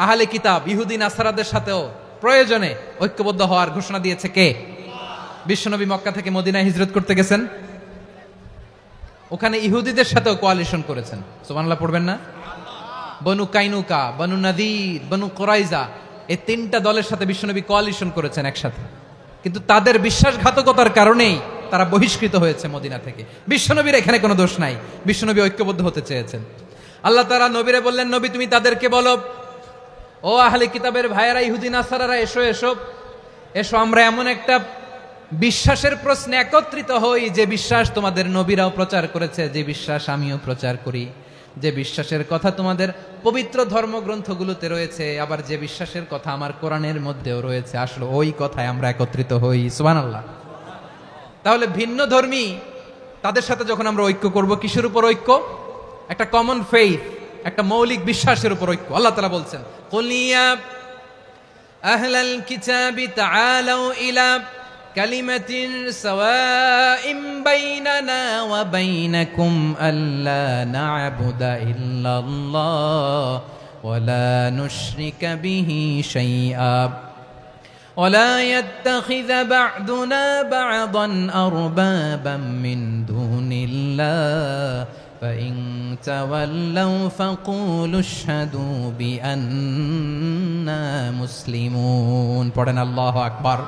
Speaker 2: আহলে কিতাব, ইহুদি নাসারাদের সাথেও প্রয়োজনে ঐক্যবদ্ধ হওয়ার ঘোষণা দিয়েছে কে? বিশ্বনবী মক্কা থেকে মদিনায় হিজরত করতে গেছেন, ওখানে ইহুদিদের সাথেও কোয়ালিশন করেছেন। সুবহানাল্লাহ পড়বেন না? বনু কাইনুকা, বনু নাদির, বনু কুরাইজা, এই 3টা দলের সাথে বিশ্বনবী কোয়ালিশন করেছেন একসাথে, কিন্তু তাদের বিশ্বাসঘাতকতার কারণেই তারা বহিষ্কৃত হয়েছে মদিনা থেকে। বিশ্বনবীর এখানে কোনো দোষ নাই, বিশ্বনবী ঐক্যবদ্ধ হতে চেয়েছেন। আল্লাহ তাআলা নবীরে বললেন, নবী তুমি তাদেরকে বলো, ও আহলে কিতাবের ভাইয়েরা, ইহুদি নাসারারা, এসো এসো এসো, আমরা এমন একটা বিশ্বাসের প্রশ্নে একত্রিত হই, যে বিশ্বাস তোমাদের নবীরাও প্রচার করেছে, যে বিশ্বাস আমিও প্রচার করি, যে বিশ্বাসের কথা তোমাদের পবিত্র ধর্মগ্রন্থগুলোতে রয়েছে, আবার যে বিশ্বাসের কথা আমার কোরআনের মধ্যেও রয়েছে, আসলে ওই কথায় আমরা একত্রিত হই। সুবহানাল্লাহ। তাহলে ভিন্ন ধর্মী তাদের সাথে যখন আমরা ঐক্য করব, কিসের উপর ঐক্য? একটা কমন ফেইথ, একটা মৌলিক বিশ্বাসের উপর ঐক্য। আল্লাহ তাআলা বলছেন, কুল ইয়া আহলাল কিতাবি তাআলাউ ইলা কালিমাতিন সাওয়াইন বাইনানা ওয়া বাইনাকুম আল্লা না'বুদা ইল্লাল্লাহ ওয়া লা নুশরিকা বিহি শাইআ ওয়া লা ইয়াত্তাখিযা বা'দুনা বা'দান আরবাবাম মিন দুনিল্লাহ فإن تولوا فقولوا اشهدوا بأننا مسلمون। পড়েন আল্লাহু আকবার।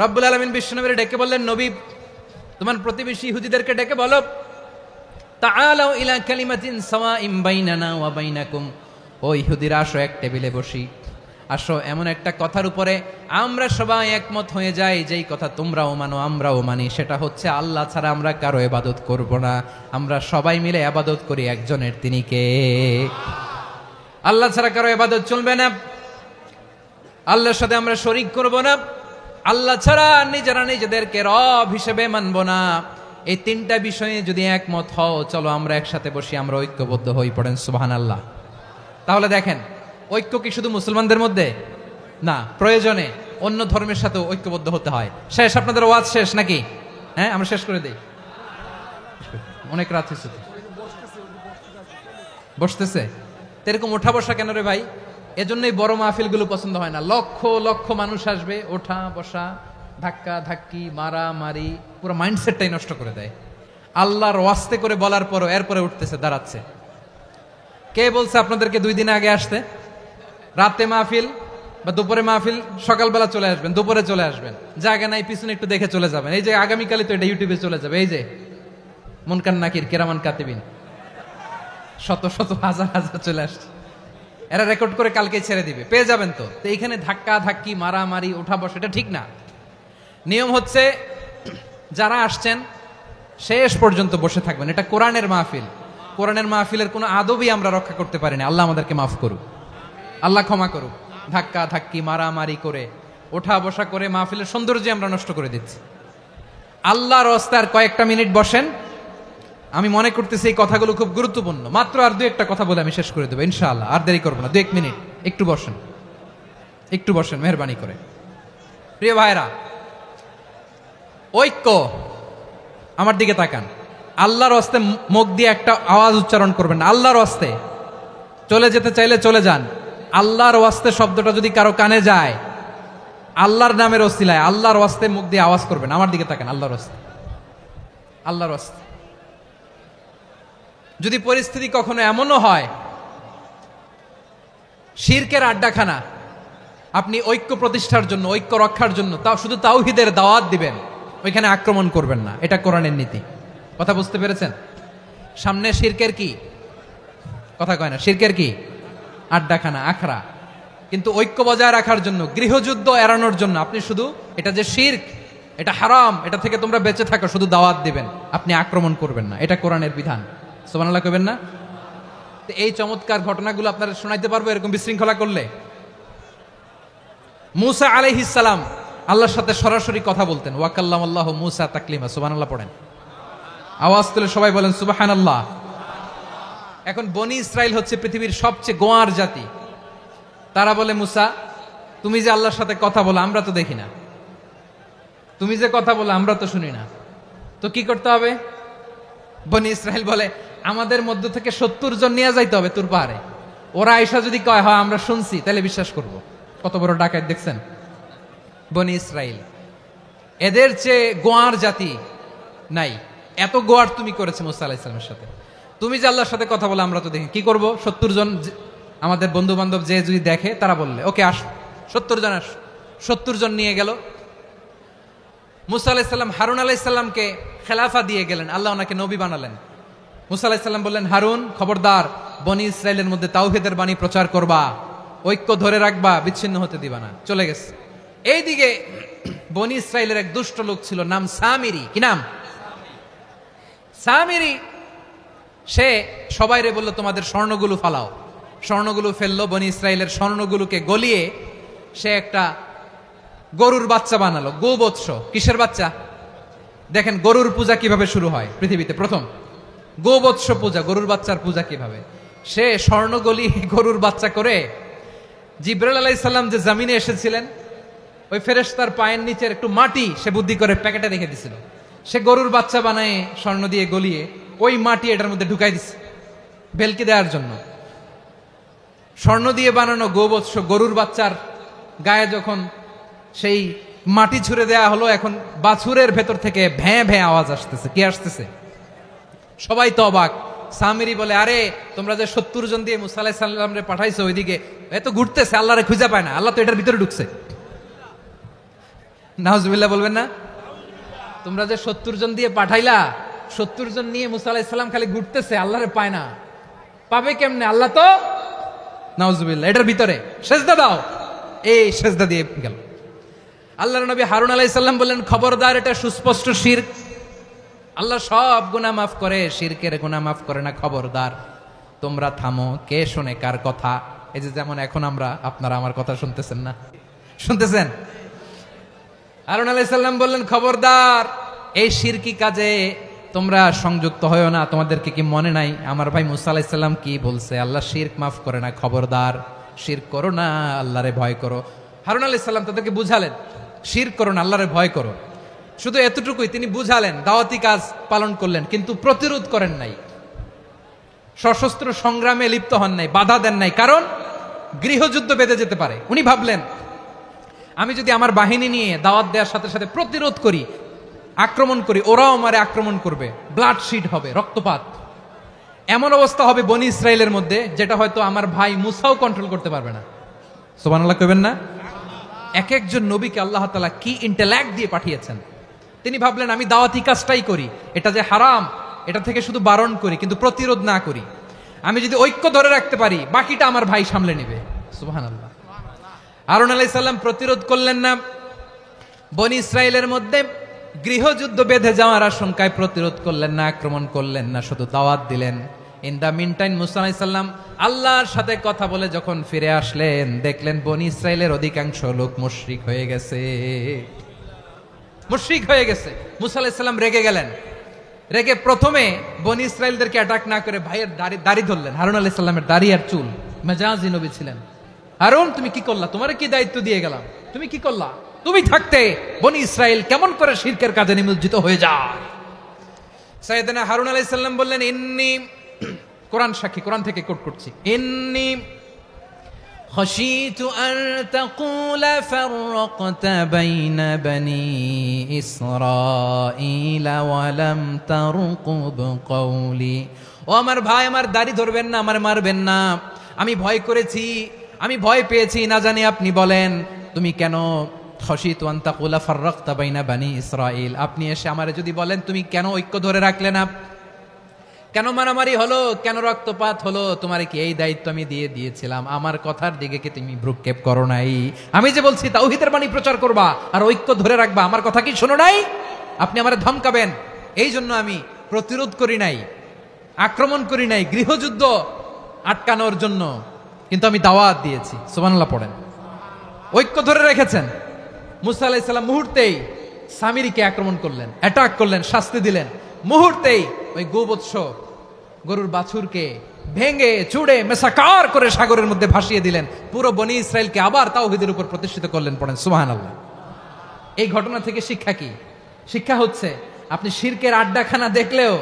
Speaker 2: রব্বুল আলামিন বিশ্বনবীর ডেকে বললেন, নবী তোমার প্রতিবেশী ইহুদিদেরকে ডেকে বলো, তাআলাউ ইলা কালিমাতিন সাওয়াইম বাইনানা ওয়া বাইনাকুম, ও ইহুদিরা আসো এক টেবিলে বসি, আসো এমন একটা কথার উপরে আমরা সবাই একমত হয়ে যাই, যেই কথা তোমরাও মানো আমরাও মানি, সেটা হচ্ছে আল্লাহ ছাড়া আমরা কারো ইবাদত করব না, আমরা সবাই মিলে ইবাদত করি একজনের, তিনি কে? আল্লাহ ছাড়া কারো ইবাদত চলবে না, আল্লাহর সাথে আমরা শরীক করব না, আল্লাহ ছাড়া নিজেরা নিজেদেরকে রব হিসেবে মানব না। এই তিনটা বিষয়ে যদি একমত হও, চলো আমরা একসাথে বসি, আমরা ঐক্যবদ্ধ হই। পড়েন সুবহানাল্লাহ। তাহলে দেখেন, ঐক্য কি শুধু মুসলমানদের মধ্যে না, প্রয়োজনে অন্য ধর্মের সাথে ঐক্যবদ্ধ হতে হয়। শেষ, আপনাদের ওয়াজ শেষ নাকি? হ্যাঁ, আমরা শেষ করে দেই, অনেক রাত হয়েছে। বসতেছে এরকম ওঠা বসা কেন রে ভাই? এজন্যই বড় মাহফিলগুলো পছন্দ হয় না। লক্ষ লক্ষ মানুষ আসবে, ওঠা বসা, ধাক্কা ধাক্কি, মারা মারি, পুরো মাইন্ডসেটটাই নষ্ট করে দেয়। আল্লাহর ওয়াস্তে করে বলার পরও এরপরে উঠতেছে, দাঁড়াচ্ছে। কে বলছে আপনাদেরকে 2 দিন আগে আসতে? রাতে মাহফিল বা দুপুরে মাহফিল, সকালবেলা চলে আসবেন, দুপুরে চলে আসবেন, জায়গা নাই পিছনে একটু দেখে চলে যাবেন। এই যে আগামীকালই তো এটা ইউটিউবে চলে যাবে, এই যে মুনকার নাকির কিরামান কাতিবিন, শত শত হাজার হাজার চলে আসছে, এরা রেকর্ড করে কালকে ছেড়ে দিবে, পেয়ে যাবেন। তো এইখানে ধাক্কা ধাক্কি, মারামারি, ওঠা বসা, এটা ঠিক না। নিয়ম হচ্ছে যারা আসছেন শেষ পর্যন্ত বসে থাকবেন। এটা কোরআনের মাহফিল, কোরআনের মাহফিলের কোনো আদবই আমরা রক্ষা করতে পারিনি। আল্লাহ আমাদেরকে মাফ করুক, আল্লাহ ক্ষমা করুক। ধাক্কা ধাক্কি, মারামারি করে, ওঠা বসা করে মাহফিলের সৌন্দর্য আমরা নষ্ট করে দিচ্ছি। আল্লাহর রাস্তায় কয়েকটা মিনিট বসেন। আমি মনে করতেছি এই কথাগুলো খুব গুরুত্বপূর্ণ। মাত্র আর 2-1টা কথা বলে আমি শেষ করে দেবো ইনশাআল্লাহ, আর দেরি করবো না। 2-1 মিনিট একটু বসেন, একটু বসেন মেহরবানি করে। প্রিয় ভাইরা, ঐক্য, আমার দিকে তাকান। আল্লাহর ওয়াস্তে মুখ দিয়ে একটা আওয়াজ উচ্চারণ করবেন না। আল্লাহর ওয়াস্তে চলে যেতে চাইলে চলে যান। আল্লাহর ওয়াস্তে শব্দটা যদি কারো কানে যায়, আল্লাহর নামের ওসিলায় আল্লাহর ওয়াস্তে মুখ দিয়ে আওয়াজ করবেন। আমার দিকে তাকান, আল্লাহর ওয়াস্তে, আল্লাহর ওয়াস্তে। যদি পরিস্থিতি কখনো এমনও হয় শিরকের আড্ডাখানা, আপনি ঐক্য প্রতিষ্ঠার জন্য, ঐক্য রক্ষার জন্য তাও শুধু তাওহীদের দাওয়াত দিবেন, ওইখানে আক্রমণ করবেন না। এটা কোরআনের নীতি। কথা বুঝতে পেরেছেন? সামনে শিরকের কি কথা কয় না, শিরকের কি আড্ডাখানা, আখড়া। কিন্তু ঐক্য বজায় রাখার জন্য, গৃহযুদ্ধ এড়ানোর জন্য আপনি শুধু এটা যে শিরক, এটা হারাম, এটা থেকে তোমরা বেঁচে থাকো, শুধু দাওয়াত দিবেন, আপনি আক্রমণ করবেন না। এটা কোরআনের বিধান। সুবহানাল্লাহ কইবেন না? তো এই চমৎকার ঘটনাগুলো আপনারা শোনাইতে পারবো এরকম বিশৃঙ্খলা করলে। মুসা আলাইহিস সালাম আল্লাহর সাথে সরাসরি কথা বলতেন। ওয়াকাল্লামাল্লাহু মুসা তাকলিমা। সুবহানাল্লাহ পড়েন, আওয়াজ তুলে সবাই বলেন সুবহানাল্লাহ। এখন বনি ইসরাইল হচ্ছে পৃথিবীর সবচেয়ে গোয়ার জাতি। তারা বলে, মুসা তুমি যে আল্লাহর সাথে কথা বলো আমরা তো দেখি না, তুমি যে কথা বলো আমরা তো শুনি না, তো কি করতে হবে? বনি ইসরাইল বলে, আমাদের মধ্য থেকে 70 জন নিয়ে যাইতে হবে তুর পাহাড়ে। ওরা আয়েশা যদি কয় হয় আমরা শুনছি, তাহলে বিশ্বাস করব। কত বড় ডাকাত দেখছেন বনি ইসরাইল। এদের চেয়ে গোয়ার জাতি নাই। এত গোয়ার তুমি করেছে মুসা আলাইহিস সালামের সাথে। তুমি যে আল্লাহর সাথে কথা বলে আমরা তো দেখি, কি করব? 70 জন আমাদের বন্ধু বান্ধব যে যদি দেখে, তারা বললে ওকে আস, 70 জন আস। 70 জন নিয়ে গেল। মুসা আলাইহিস সালাম হারুন আলাইহিস সালামকে খেলাফা দিয়ে গেলেন, আল্লাহ ওনাকে নবী বানালেন। মুসা আলাইহিস সালাম বললেন, হারুন খবরদার, বনি ইসরাইলের মধ্যে তাওহীদের বাণী প্রচার করবা, ঐক্য ধরে রাখবা, বিচ্ছিন্ন হতে দিবা না। চলে গেছে। এইদিকে বনি ইসরাইলের এক দুষ্ট লোক ছিল, নাম সামিরি। কি নাম? সামিরি। সে সবাইরে বলল, তোমাদের স্বর্ণগুলো ফালাও। স্বর্ণগুলো ফেললো। বনি ইসরাইলের স্বর্ণগুলোকে গলিয়ে সে একটা গরুর বাচ্চা বানালো। গোবৎস। কিসের বাচ্চা? দেখেন গরুর পূজা কিভাবে শুরু হয় পৃথিবীতে প্রথম। গোবৎস পূজা, গরুর বাচ্চার পূজা কিভাবে। সে স্বর্ণ গলি গরুর বাচ্চা করে, জিবরাইল আলাইহিস সালাম যে জমিনে এসেছিলেন, ওই ফেরেশতার পায়ের নিচের একটু মাটি সে বুদ্ধি করে প্যাকেটে রেখে দিছিল। সে গরুর বাচ্চা বানায় স্বর্ণ দিয়ে গলিয়ে ওই মাটি এটার মধ্যে ঢুকাই দিছে ভেলকি দেওয়ার জন্য। স্বর্ণ দিয়ে বানানো গোবৎস গরুর বাচ্চার গায়ে যখন সেই মাটি ছুঁড়ে দেয়া হলো, এখন বাছুরের ভেতর থেকে ভ্যাঁ ভ্যাঁ আওয়াজ আসতেছে। কি আসতেছে? সবাই তো অবাক। সামিরি বলে, আরে তোমরা যে 70 জন দিয়ে মুসা আলাইহিস সালাম রে পাঠাইছো, ওইদিকে এত ঘুরতেছে, আল্লাহরে খুঁজে পায় না, আল্লাহ তো এটার ভিতরে ঢুকছে। নাউজুবিল্লাহ বলবেন না? তোমরা যে 70 জন দিয়ে পাঠাইলা, 70 জন নিয়ে মুসা আলাইহিস সালাম খালি ঘুরতেছে, আল্লাহরে পায় না। পাবে কেমনে? আল্লাহ তো নাউজুবিল্লাহ এটার ভিতরে সেজদা দাও, এই সেজদা দিয়ে গেল। আল্লাহর নবী হারুন আলাইহিস সালাম বললেন, খবরদার, এটা সুস্পষ্ট শিরক। আল্লাহ সব গুনাহ মাফ করে, শিরকের গুনাহ মাফ করে না, খবরদার তোমরা থামো। কে শোনে কার কথা? এই যে যেমন এখন আপনারা আমার কথা শুনতেছেন না? শুনতেছেন? হারুন আলাইহিস সালাম বললেন, খবরদার, এই শিরকি কাজে তোমরা সংযুক্ত হয়ো না। তোমাদেরকে কি মনে নাই আমার ভাই মুসা আলাইহিস সালাম কি বলছে? আল্লাহ শিরক মাফ করে না, খবরদার শিরক করো না, আল্লাহরে ভয় করো। হারুন আলাইহিস সালাম তাদেরকে বুঝালেন, শিরক করো না, আল্লাহরে ভয় করো। শুধু এতটুকুই তিনি বুঝালেন, দাওয়াতি কাজ পালন করলেন, কিন্তু প্রতিরোধ করেন নাই, সশস্ত্র সংগ্রামে লিপ্ত হন নাই, বাধা দেন নাই, কারণ গৃহযুদ্ধ বেঁধে যেতে পারে। উনি ভাবলেন, আমি যদি আমার বাহিনী নিয়ে দাওয়াত দেওয়ার সাথে সাথে প্রতিরোধ করি, আক্রমণ করি, ওরাও আমারে আক্রমণ করবে, ব্লাড শিট হবে, রক্তপাত, এমন অবস্থা হবে বনি ইসরায়েলের মধ্যে যেটা হয়তো আমার ভাই মুসাও কন্ট্রোল করতে পারবে না। সুবহানাল্লাহ কইবেন না? এক একজন নবীকে আল্লাহ তাআলা কি ইন্টেলেক্ট দিয়ে পাঠিয়েছেন। তিনি ভাবলেন, আমি দাওয়াতি কাজটাই করি, এটা যে হারাম এটা থেকে শুধু বারণ করি, কিন্তু প্রতিরোধ না করি। আমি যদি ঐক্য ধরে রাখতে পারি, বাকিটা আমার ভাই সামলে নেবে। সুবহানাল্লাহ। হারুন আলাইহিস সালাম প্রতিরোধ করলেন না, বনি ইসরায়েলের মধ্যে গৃহযুদ্ধ বেঁধে যাওয়ার আশঙ্কায় প্রতিরোধ করলেন না, আক্রমণ করলেন না, শুধু দাওয়াত দিলেন। ইন দা মিন টাইম মুসা আলাইহিস সালাম আল্লাহর সাথে কথা বলে যখন ফিরে আসলেন, দেখলেন বনি ইসরায়েলের অধিকাংশ লোক মুশরিক হয়ে গেছে, মুশরিক হয়ে গেছে। মুসা আলাইহিস সালাম রেগে গেলেন। রেগে প্রথমে বনি ইসরায়েলদেরকে অ্যাটাক না করে ভাইয়ের দাড়ি ধরলেন। হারুন আলাইহিস সালামের দাড়ি আর চুল, মেজাজি নবী ছিলেন। হারুন, তুমি কি করলা? তোমারে কি দায়িত্ব দিয়ে গেলাম, তুমি কি করলা? তুমি থাকতে বনি ইসরায়েল কেমন করে শিরকের কাজে নিমজ্জিত হয়ে যায়? সাইয়েদনা হারুন আলাইহিস সালাম বললেন, ইন্নী, কোরআন সাক্ষী, কোরআন থেকে কোট করছি, ইন্নী খাশিতু আন তাকুলা ফাররাকতা বাইনা বনি ইসরাঈল ওয়া লাম তারকুব কওলি। ও আমার ভাই, আমার দাড়ি ধরবেন না, আমার মারবেন না। আমি ভয় করেছি, আমি ভয় পেয়েছি, না জানি আপনি বলেন তুমি কেন খাশিতু আন তাকুলা ফাররাকতা বাইনা বনি ইসরাঈল, আপনি এসে আমারে যদি বলেন তুমি কেন ঐক্য ধরে রাখলে না, কেন মারামারি হলো, কেন রক্তপাত হলো, তোমারে কি এই দায়িত্ব আমি দিয়েছিলাম? আমার কথার দিকে কি তুমি ভ্রুক্ষেপ করো নাই? আমি যে বলছি তাওহীদের বাণী প্রচার করবা আর ঐক্য ধরে রাখবা, আমার কথা কি শোনো নাই? আপনি আমারে ধমকাবেন, এই জন্য আমি প্রতিরোধ করি নাই, আক্রমণ করি নাই, গৃহযুদ্ধ আটকানোর জন্য, কিন্তু আমি দাওয়াত দিয়েছি। সুবহানাল্লাহ পড়েন। ঐক্য ধরে রেখেছেন। মুসা আলাইহিস সালাম মুহূর্তেই সামিরীকে আক্রমণ করলেন, অ্যাটাক করলেন, শাস্তি দিলেন। মুহূর্তেই ওই গোবৎস গরুর বাছুরকে ভেঙে চুড়ে মেসাকার করে সাগরের মধ্যে ভাসিয়ে দিলেন। পুরো বনি ইসরায়েলকে আবার তাওহীদের উপর প্রতিষ্ঠিত করলেন। পড়েন সুবহানাল্লাহ। এই ঘটনা থেকে শিক্ষা কি? শিক্ষা হচ্ছে, আপনি শিরকের আড্ডাখানা দেখলেও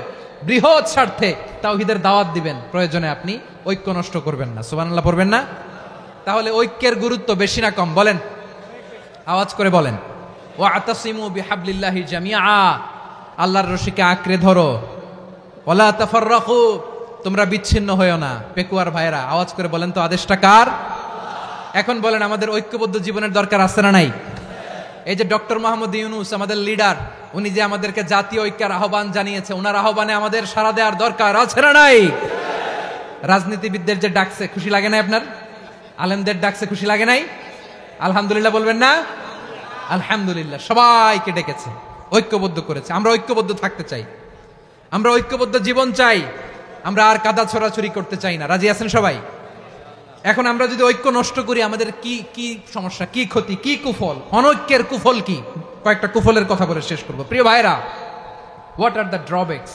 Speaker 2: বৃহৎ স্বার্থে তাওহীদের দাওয়াত দিবেন, প্রয়োজনে আপনি ঐক্য নষ্ট করবেন না। সুবহানাল্লাহ পড়বেন না? তাহলে ঐক্যের গুরুত্ব বেশি না কম? বলেন, আওয়াজ করে বলেন। ওয়াতাসিমু বিহাবলিল্লাহি জামিআ, আল্লাহর রশিকে আঁকড়ে ধরো। ওয়ালা তাফাররাকু, তোমরা বিচ্ছিন্ন হয়ো না। পেকুয়ার ভাইরা আওয়াজ করে বলেন তো, আদেশটা কার? এখন বলেন, আমাদের ঐক্যবদ্ধ জীবনের দরকার আছে না নাই? এই যে ডক্টর মোহাম্মদ ইউনূস আমাদের লিডার, উনি যে আমাদেরকে জাতীয় ঐক্যের আহ্বান জানিয়েছে, ওনার আহ্বানে আমাদের সাড়া দেওয়ার দরকার আছে না নাই? রাজনীতিবিদদের যে ডাকছে, খুশি লাগে না আপনার? আলেমদের ডাকছে, খুশি লাগে নাই? আলহামদুলিল্লাহ বলবেন না? আলহামদুলিল্লাহ, সবাইকে ডেকেছে, ঐক্যবদ্ধ করেছে। আমরা ঐক্যবদ্ধ থাকতে চাই, আমরা ঐক্যবদ্ধ জীবন চাই, আমরা আর কাদা ছড়াছড়ি করতে চাই না। রাজি আছেন সবাই? এখন আমরা যদি ঐক্য নষ্ট করি, আমাদের কি কি সমস্যা, কি ক্ষতি, কি কুফল? অনৈক্যের কুফল কি? কয়েকটা কুফলের কথা বলে শেষ করবো। প্রিয় ভাইরা, what are the drawbacks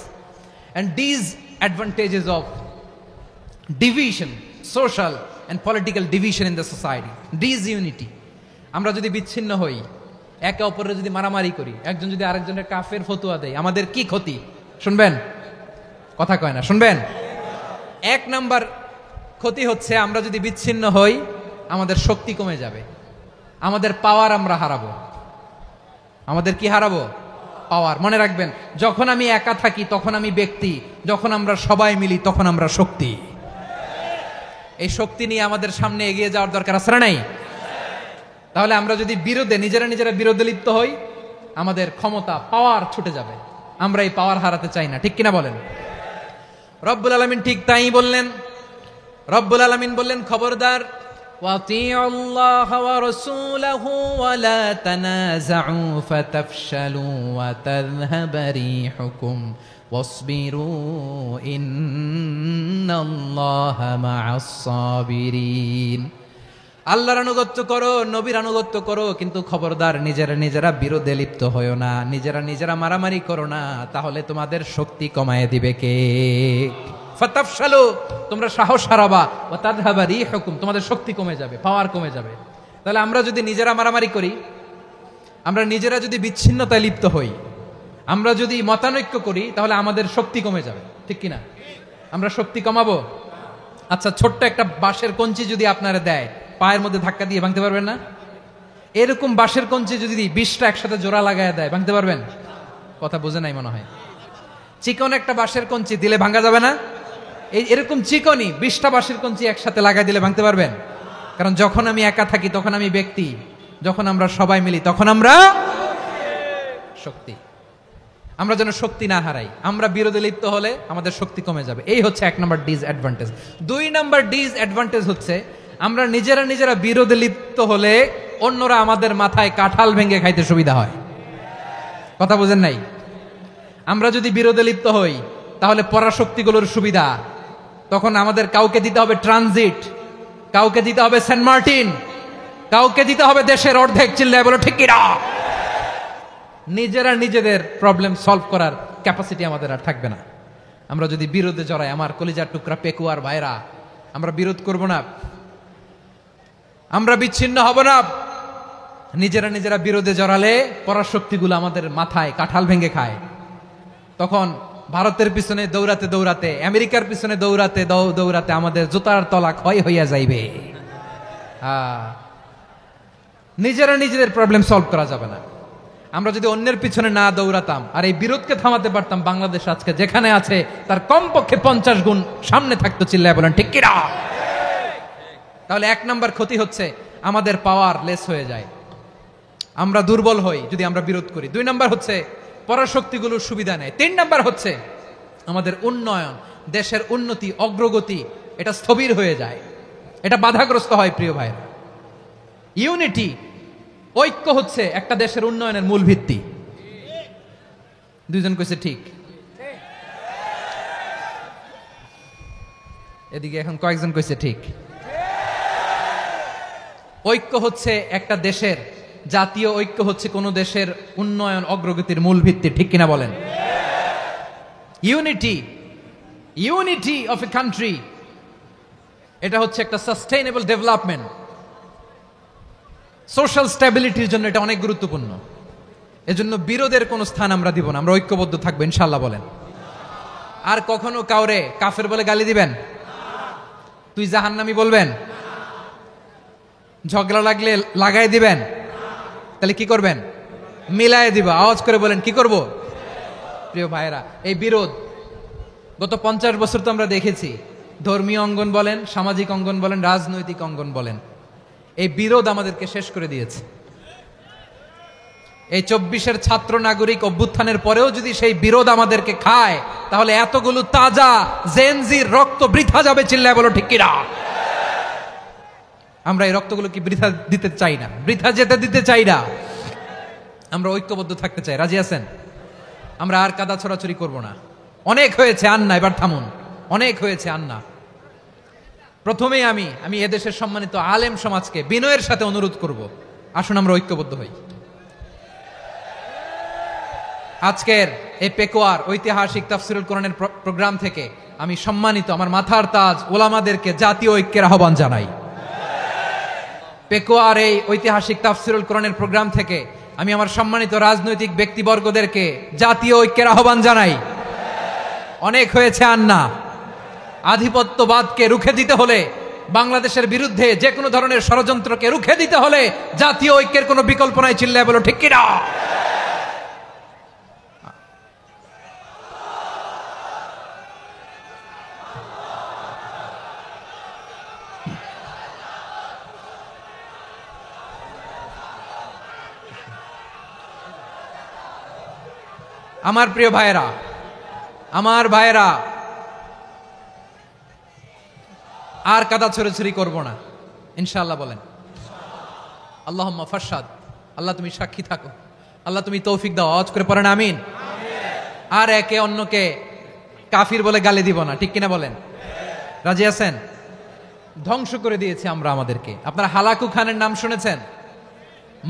Speaker 2: and disadvantages of division, social and political division in the society? Disunity. আমরা যদি বিচ্ছিন্ন হই, একে অপরের যদি মারামারি করি, একজন যদি আরেকজনের কাফের ফতোয়া দেয়, আমাদের কি ক্ষতি? শুনবেন? কথা কয় না, শুনবেন? এক নাম্বার ক্ষতি হচ্ছে, আমরা যদি বিচ্ছিন্ন হই, আমাদের শক্তি কমে যাবে, আমাদের পাওয়ার আমরা হারাবো। আমাদের কি হারাবো? পাওয়ার। মনে রাখবেন, যখন আমি একা থাকি তখন আমি ব্যক্তি, যখন আমরা সবাই মিলি তখন আমরা শক্তি। এই শক্তি নিয়ে আমাদের সামনে এগিয়ে যাওয়ার দরকার আছে না নাই? তাহলে আমরা যদি নিজেরা নিজেরা বিরোধে লিপ্ত হই, আমাদের ক্ষমতা, পাওয়ার ছুটে যাবে। আমরা এই পাওয়ার হারাতে চাই না, ঠিক কিনা বলেন? রব্বুল আলামিন ঠিক তাই বললেন। রব্বুল আলামিন বললেন, খবরদার, ওয়াতিউল্লাহ ওয়া রাসূলাহু ওয়া লা তানাযাউ ফাতাফশালু ওয়া তাযহাবা রিহুকুম ওয়াসবিরু ইন্নাল্লাহা মা'আস সাবিরিন। আল্লাহর আনুগত্য করো, নবীর আনুগত্য করো, কিন্তু খবরদার নিজেরা নিজেরা বিরোধে লিপ্ত হয়ো না, নিজেরা নিজেরা মারামারি করো না, তাহলে তোমাদের শক্তি কমায় দিবে কে? ফাতাফশালু, তোমরা সাহস হারাবা, ওয়া তাযহাবা রিহুকুম, তোমাদের শক্তি কমে যাবে, পাওয়ার কমে যাবে। তাহলে আমরা যদি নিজেরা মারামারি করি, আমরা নিজেরা যদি বিচ্ছিন্নতায় লিপ্ত হই, আমরা যদি মতানৈক্য করি, তাহলে আমাদের শক্তি কমে যাবে, ঠিক কিনা? আমরা শক্তি কমাবো? আচ্ছা, ছোট্ট একটা বাঁশের কঞ্চি যদি আপনারা দেয়, পায়ের মধ্যে ধাক্কা দিয়ে ভাঙতে পারবেন না? এরকম বাঁশের কঞ্চি যদি 20টা একসাথে জোড়া লাগায় দেয়, ভাঙতে পারবেন? কথা বোঝে নাই মনে হয়। চিকন একটা বাঁশের কঞ্চি দিলে ভাঙা যাবে না? এরকম চিকনই 20টা বাঁশের কঞ্চি একসাথে লাগাই দিলে ভাঙতে পারবেন? কারণ যখন আমি একা থাকি তখন আমি ব্যক্তি, যখন আমরা সবাই মিলি তখন আমরা শক্তি। আমরা যেন শক্তি না হারাই। আমরা বিরোধে লিপ্ত হলে আমাদের শক্তি কমে যাবে। এই হচ্ছে 1 নম্বর ডিসঅ্যাডভান্টেজ। 2 নম্বর ডিসঅ্যাডভান্টেজ হচ্ছে, আমরা নিজেরা নিজেরা বিরোধে লিপ্ত হলে অন্যরা আমাদের মাথায় কাঁঠাল ভেঙে খাইতে সুবিধা হয়। কথা বোঝেন নাই? আমরা যদি বিরোধে লিপ্ত হই, তাহলে পরাশক্তিগুলোর সুবিধা, তখন আমাদের কাউকে দিতে হবে ট্রানজিট, কাউকে দিতে হবে সেন্ট মার্টিন, কাউকে দিতে হবে দেশের অর্ধেক। চিল্লায় বলো ঠিক কিনা? নিজেরা নিজেদের প্রবলেম সলভ করার ক্যাপাসিটি আমাদের আর থাকবে না। আমরা যদি বিরোধে জড়াই, আমার কলিজার টুকরা পেকুয়ার ভাইরা, আমরা বিরোধ করব না, আমরা বিচ্ছিন্ন হব না। নিজেরা নিজেরা বিরোধে জড়ালে পরাশক্তিগুলো আমাদের মাথায় কাঁঠাল ভেঙে খায়। তখন ভারতের পিছনে দৌড়াতে দৌড়াতে, আমেরিকার পিছনে দৌড়াতে দৌড়াতে আমাদের জুতার তলা ক্ষয় হইয়া যাইবে। নিজেরা নিজেদের প্রবলেম সলভ করা যাবে না। আমরা যদি অন্যের পিছনে না দৌড়াতাম আর এই বিরোধকে থামাতে পারতাম, বাংলাদেশ আজকে যেখানে আছে তার কমপক্ষে 50 গুণ সামনে থাকতো। চিল্লায় বলেন ঠিক কিনা? তাহলে 1 নম্বর ক্ষতি হচ্ছে, আমাদের পাওয়ার লেস হয়ে যায়, আমরা দুর্বল হই যদি আমরা বিরোধ করি। 2 নম্বর হচ্ছে, পরাশক্তিগুলোর সুবিধা নেয়। 3 নম্বর হচ্ছে, আমাদের উন্নয়ন, দেশের উন্নতি, অগ্রগতি, এটা স্থবির হয়ে যায়, এটা বাধাগ্রস্ত হয়। প্রিয় ভাই, ইউনিটি, ঐক্য হচ্ছে একটা দেশের উন্নয়নের মূল ভিত্তি। 2 জন কইছে ঠিক। এদিকে এখন কয়েকজন কইছে ঠিক। ঐক্য হচ্ছে একটা দেশের, জাতীয় ঐক্য হচ্ছে কোন দেশের উন্নয়ন, অগ্রগতির মূল ভিত্তি, ঠিক কিনা বলেন? ইউনিটি অফ এ কান্ট্রি, এটা হচ্ছে একটা সাস্টেইনেবল ডেভেলপমেন্ট, সোশ্যাল স্ট্যাবিলিটির জন্য এটা অনেক গুরুত্বপূর্ণ। এজন্য বিরোধের কোনো স্থান আমরা দিব না, আমরা ঐক্যবদ্ধ থাকবো ইনশাআল্লাহ বলেন। আর কখনো কাউরে কাফের বলে গালি দিবেন? তুই জাহান্নামী বলবেন? ঝগড়া লাগলে লাগাই দিবেন? তাহলে কি করবেন? মিলায় দিব। আওয়াজ করে বলেন, কি করব? প্রিয় ভাইরা, এই বিরোধ গত 50 বছর তো আমরা দেখেছি। ধর্মীয় অঙ্গন বলেন, সামাজিক অঙ্গন বলেন, রাজনৈতিক অঙ্গন বলেন, এই বিরোধ আমাদেরকে শেষ করে দিয়েছে। এই 24-এর ছাত্র নাগরিক অভ্যুত্থানের পরেও যদি সেই বিরোধ আমাদেরকে খায়, তাহলে এতগুলো তাজা জেনজির রক্ত বৃথা যাবে। চিল্লায় বলো ঠিক কিনা? আমরা এই রক্তগুলো কি বৃথা দিতে চাই না, বৃথা যেতে দিতে চাই না। আমরা ঐক্যবদ্ধ থাকতে চাই। রাজি আছেন? আমরা আর কাদা ছড়াছড়ি করব না। অনেক হয়েছে, আন্না, এবার থামুন। অনেক হয়েছে, আন্না। প্রথমেই আমি এদেশের সম্মানিত আলেম সমাজকে বিনয়ের সাথে অনুরোধ করব, আসুন আমরা ঐক্যবদ্ধ হই। আজকের এই পেকুয়ার ঐতিহাসিক তাফসিরুল কোরআনের প্রোগ্রাম থেকে আমি সম্মানিত আমার মাথার তাজ ওলামাদেরকে জাতীয় ঐক্যের আহ্বান জানাই। পেকুয়ার এই ঐতিহাসিক তাফসিরুল কোরআনের প্রোগ্রাম থেকে আমি আমার সম্মানিত রাজনৈতিক ব্যক্তিবর্গদেরকে জাতীয় ঐক্যের আহ্বান জানাই। অনেক হয়েছে, আন্না। আধিপত্যবাদকে রুখে দিতে হলে, বাংলাদেশের বিরুদ্ধে যে কোনো ধরনের ষড়যন্ত্রকে রুখে দিতে হলে জাতীয় ঐক্যের কোনো বিকল্প নাই। চিল্লায় বলো ঠিক কিনা? আমার প্রিয় ভাইয়েরা, আমার ভাইয়েরা, আর কাদা ছড়াছড়ি করব না ইনশাআল্লাহ। বলেন আল্লাহুম্মা ফাশহাদ। আল্লাহ তুমি সাক্ষী থাকো, আল্লাহ তুমি তৌফিক দাও। আওয়াজ করে পড়েন আমিন। আর একে অন্যকে কাফির বলে গালি দিব না, ঠিক কিনা বলেন? রাজি আছেন? ধ্বংস করে দিয়েছি আমরা আমাদেরকে। আপনারা হালাকু খানের নাম শুনেছেন?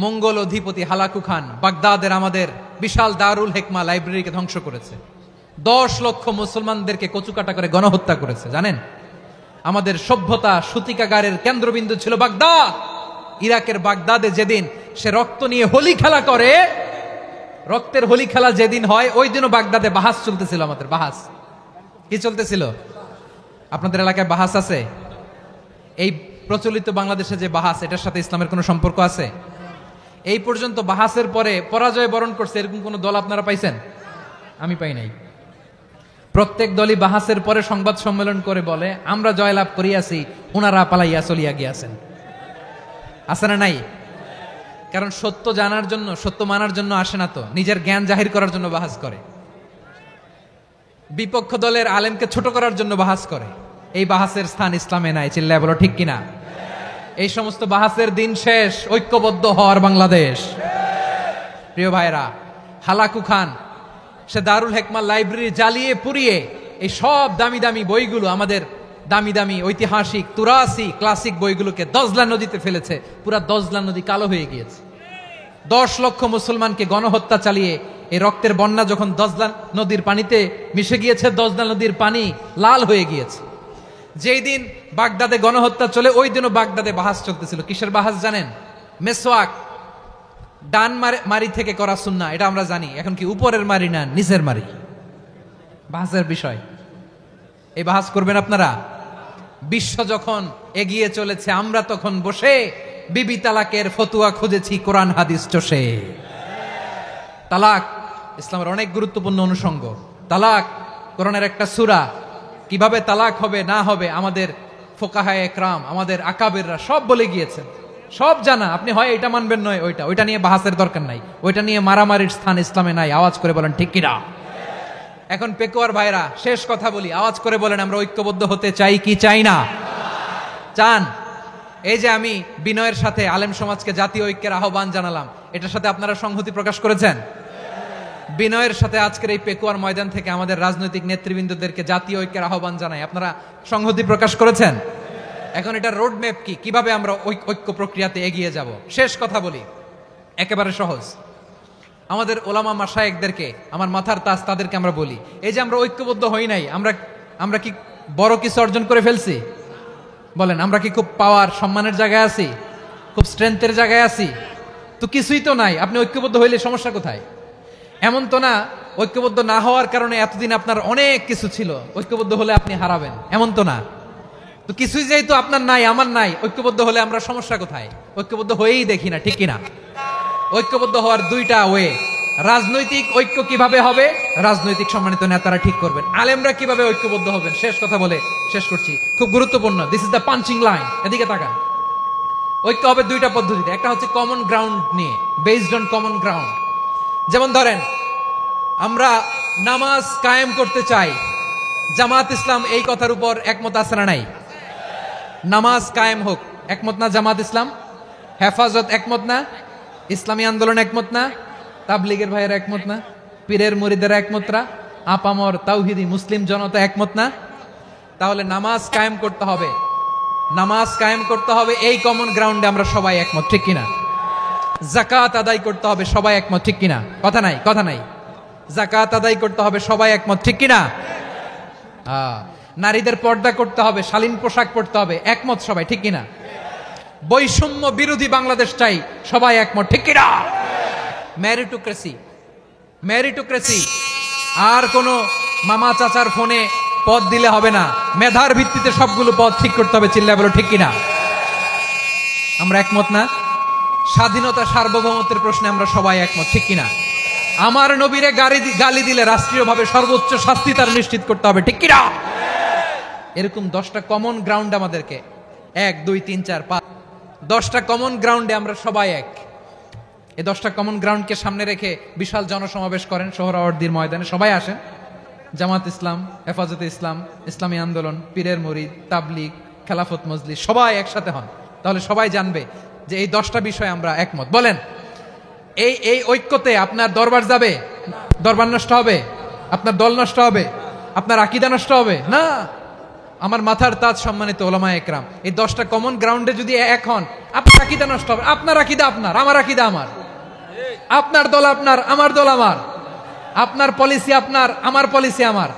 Speaker 2: মঙ্গল অধিপতি হালাকু খান বাগদাদের আমাদের বিশাল দারুল হেকমা লাইব্রেরিকে ধ্বংস করেছে। 10 লক্ষ মুসলমানদেরকে কচুকাটা করে গণহত্যা করেছে। জানেন, আমাদের সভ্যতা সূতিকাগারের কেন্দ্রবিন্দু ছিল বাগদাদ। ইরাকের বাগদাদে যেদিন সে রক্ত নিয়ে হোলি খেলা করে, রক্তের হোলি খেলা যেদিন হয়, ওই দিনও বাগদাদে বাহাস চলতেছিল। আমাদের বাহাস কি চলতেছিল? আপনাদের এলাকায় বাহাস আছে? এই প্রচলিত বাংলাদেশে যে বাহাস, এটার সাথে ইসলামের কোনো সম্পর্ক আছে? এই পর্যন্ত বাহাসের পরে পরাজয় বরণ করছে এরকম কোন দল আপনারা পাইছেন? আমি পাই নাই। প্রত্যেক দলই বাহাসের পরে সংবাদ সম্মেলন করে বলে আমরা জয়লাভ করিয়াছি, ওনারা পালাইয়া চলিয়া গিয়াছেন। আছে না নাই? কারণ সত্য জানার জন্য, সত্য মানার জন্য আসে না তো, নিজের জ্ঞান জাহির করার জন্য বাহাস করে। বিপক্ষ দলের আলেমকে ছোট করার জন্য বাহাস করে। এই বাহাসের স্থান ইসলামে নাই। চিল্লায় বলো ঠিক কিনা? এই সমস্ত বাহাসের দিন শেষ। ঐক্যবদ্ধ হওয়ার বাংলাদেশ। প্রিয় ভাইরা, হালাকু খান সে দারুল হেকমা লাইব্রেরি জ্বালিয়ে পুড়িয়ে এই সব দামি দামি বইগুলো, আমাদের দামি দামি ঐতিহাসিক তুরাসি ক্লাসিক বইগুলোকে দজলা নদীতে ফেলেছে। পুরা দজলা নদী কালো হয়ে গিয়েছে। 10 লক্ষ মুসলমানকে গণহত্যা চালিয়ে এই রক্তের বন্যা যখন দজলা নদীর পানিতে মিশে গিয়েছে, দজলা নদীর পানি লাল হয়ে গিয়েছে। যেই দিন বাগদাদে গণহত্যা চলে, ওই দিনও বাগদাদে বাহাস চলতেছিল। কিসের বাহাস জানেন? মেসওয়াক, ডান মারি থেকে করা সুন্নাহ, এটা আমরা জানি। এখন কি উপরের মারি না নিচের মারি? বাহাসের বিষয়। এই বাহাস করবেন আপনারা? বিশ্ব যখন এগিয়ে চলেছে, আমরা তখন বসে বিবি তালাকের ফতুয়া খুঁজেছি কোরআন হাদিস চষে। তালাক ইসলামের অনেক গুরুত্বপূর্ণ অনুষঙ্গ। তালাক কোরআনের একটা সূরা। কিভাবে তালাক হবে না হবে আমাদের ফোকাহায়ে একরাম, আমাদের আকাবেররা সব বলে গিয়েছেন, সব জানা। আপনি হয় এটা মানবেন, নয় ওইটা। ওইটা নিয়ে বাহাসের দরকার নাই, ওইটা নিয়ে মারামারির স্থান ইসলামে নাই। আওয়াজ করে বলেন ঠিক কিনা? এখন পেকুয়ার ভাইরা, শেষ কথা বলি, আওয়াজ করে বলেন আমরা ঐক্যবদ্ধ হতে চাই কি চাই না? চান? এই যে আমি বিনয়ের সাথে আলেম সমাজকে জাতীয় ঐক্যের আহ্বান জানালাম, এটার সাথে আপনারা সংহতি প্রকাশ করেছেন? বিনয়ের সাথে আজকের এই পেকুয়ার ময়দান থেকে আমাদের রাজনৈতিক নেতৃবৃন্দদেরকে জাতীয় ঐক্যের আহ্বান জানাই, আপনারা সংহতি প্রকাশ করেছেন? এখন এটা রোড ম্যাপ কি, কিভাবে আমরা ঐক্য প্রক্রিয়াতে এগিয়ে যাব? শেষ কথা বলি, একেবারে সহজ। আমাদের ওলামা মাশায়েখদেরকে, আমার মাথার তাজ, তাদেরকে আমরা বলি, এই যে আমরা ঐক্যবদ্ধ হই নাই, আমরা কি বড় কিছু অর্জন করে ফেলছি? বলেন, আমরা কি খুব পাওয়ার সম্মানের জায়গায় আছি? খুব স্ট্রেংথের জায়গায় আছি? তো কিছুই তো নাই। আপনি ঐক্যবদ্ধ হইলে সমস্যা কোথায়? এমন তো না ঐক্যবদ্ধ না হওয়ার কারণে এতদিন আপনার অনেক কিছু ছিল, ঐক্যবদ্ধ হলে আপনি হারাবেন, এমন তো না। তো কিছুই যেহেতু আপনার নাই, আমার নাই, ঐক্যবদ্ধ হলে আমরা সমস্যা কোথায়? ঐক্যবদ্ধ হয়েই দেখি না, ঠিক কিনা? ঐক্যবদ্ধ হওয়ার দুইটা ওয়ে। রাজনৈতিক ঐক্য কিভাবে হবে? রাজনৈতিক সম্মানিত নেতারা ঠিক করবেন। আলেমরা কিভাবে ঐক্যবদ্ধ হবেন? শেষ কথা বলে শেষ করছি, খুব গুরুত্বপূর্ণ। This is the punching line. এদিকে তাকান। ঐক্য হবে দুইটা পদ্ধতিতে। একটা হচ্ছে কমন গ্রাউন্ড নিয়ে, বেসড অন কমন গ্রাউন্ড। যেমন ধরেন, আমরা নামাজ কায়েম করতে চাই, জামাত ইসলাম এই কথার উপর একমত আছে না নাই? নামাজ কায়েম হোক, একমত না জামাত ইসলাম? হেফাজত একমত না? ইসলামী আন্দোলন একমত না? তাবলীগের ভাইয়েরা একমত না? পীরের মুরিদেরা একমত না? আপামর তাওহীদি মুসলিম জনতা একমত না? তাহলে নামাজ কায়েম করতে হবে, নামাজ কায়েম করতে হবে এই কমন গ্রাউন্ডে আমরা সবাই একমত, ঠিক কিনা? যাকাত আদায় করতে হবে, সবাই একমত, ঠিক কিনা? কথা নাই, কথা নাই। যাকাত আদায় করতে হবে, সবাই একমত, ঠিক কিনা? নারীদের পর্দা করতে হবে, শালীন পোশাক পরতে হবে, একমত সবাই, ঠিক কিনা? বৈষম্য বিরোধী বাংলাদেশ চাই, সবাই একমত, ঠিক কিনা? Meritocracy, meritocracy. আর কোন মামা চাচার ফোনে পদ দিলে হবে না, মেধার ভিত্তিতে সবগুলো পদ ঠিক করতে হবে। চিল্লায় বলো ঠিক কিনা? আমরা একমত না? স্বাধীনতা সার্বভৌমত্বের প্রশ্নে আমরা সবাই একমত, ঠিক কিনা? আমার নবীরে গালি দিলে রাষ্ট্রীয়ভাবে সর্বোচ্চ শাস্তি তার নিশ্চিত করতে হবে, ঠিক কিনা? এরকম 10টা কমন গ্রাউন্ড আমাদেরকে, 1 2 3 4 5, 10টা কমন গ্রাউন্ডে আমরা সবাই এক। এই 10টা কমন গ্রাউন্ডকে সামনে রেখে বিশাল জনসমাবেশ করেন সোহরাওয়ার্দীর ময়দানে, সবাই আসেন, জামাত ইসলাম, হেফাজতে ইসলাম, ইসলামী আন্দোলন, পীরের মুরিদ, তাবলিগ, খেলাফত মজলিস, সবাই একসাথে হন, তাহলে সবাই জানবে যে এই 10টা বিষয়ে আমরা একমত। বলেন, এই ঐক্যতে আপনার দরবার যাবে? দরবার নষ্ট হবে? আপনার দল নষ্ট হবে? আপনার আকীদা নষ্ট হবে? না। আমার মাথার তাজ সম্মানিত ওলামায়ে একরাম, এই 10টা কমন গ্রাউন্ডে যদি এক হন, আপনার আকীদা নষ্ট হবে? আপনার আকীদা আপনার, আমার আকীদা আমার, আপনার দল আপনার, আমার দল আমার, আপনার পলিসি আপনার, আমার পলিসি আমার,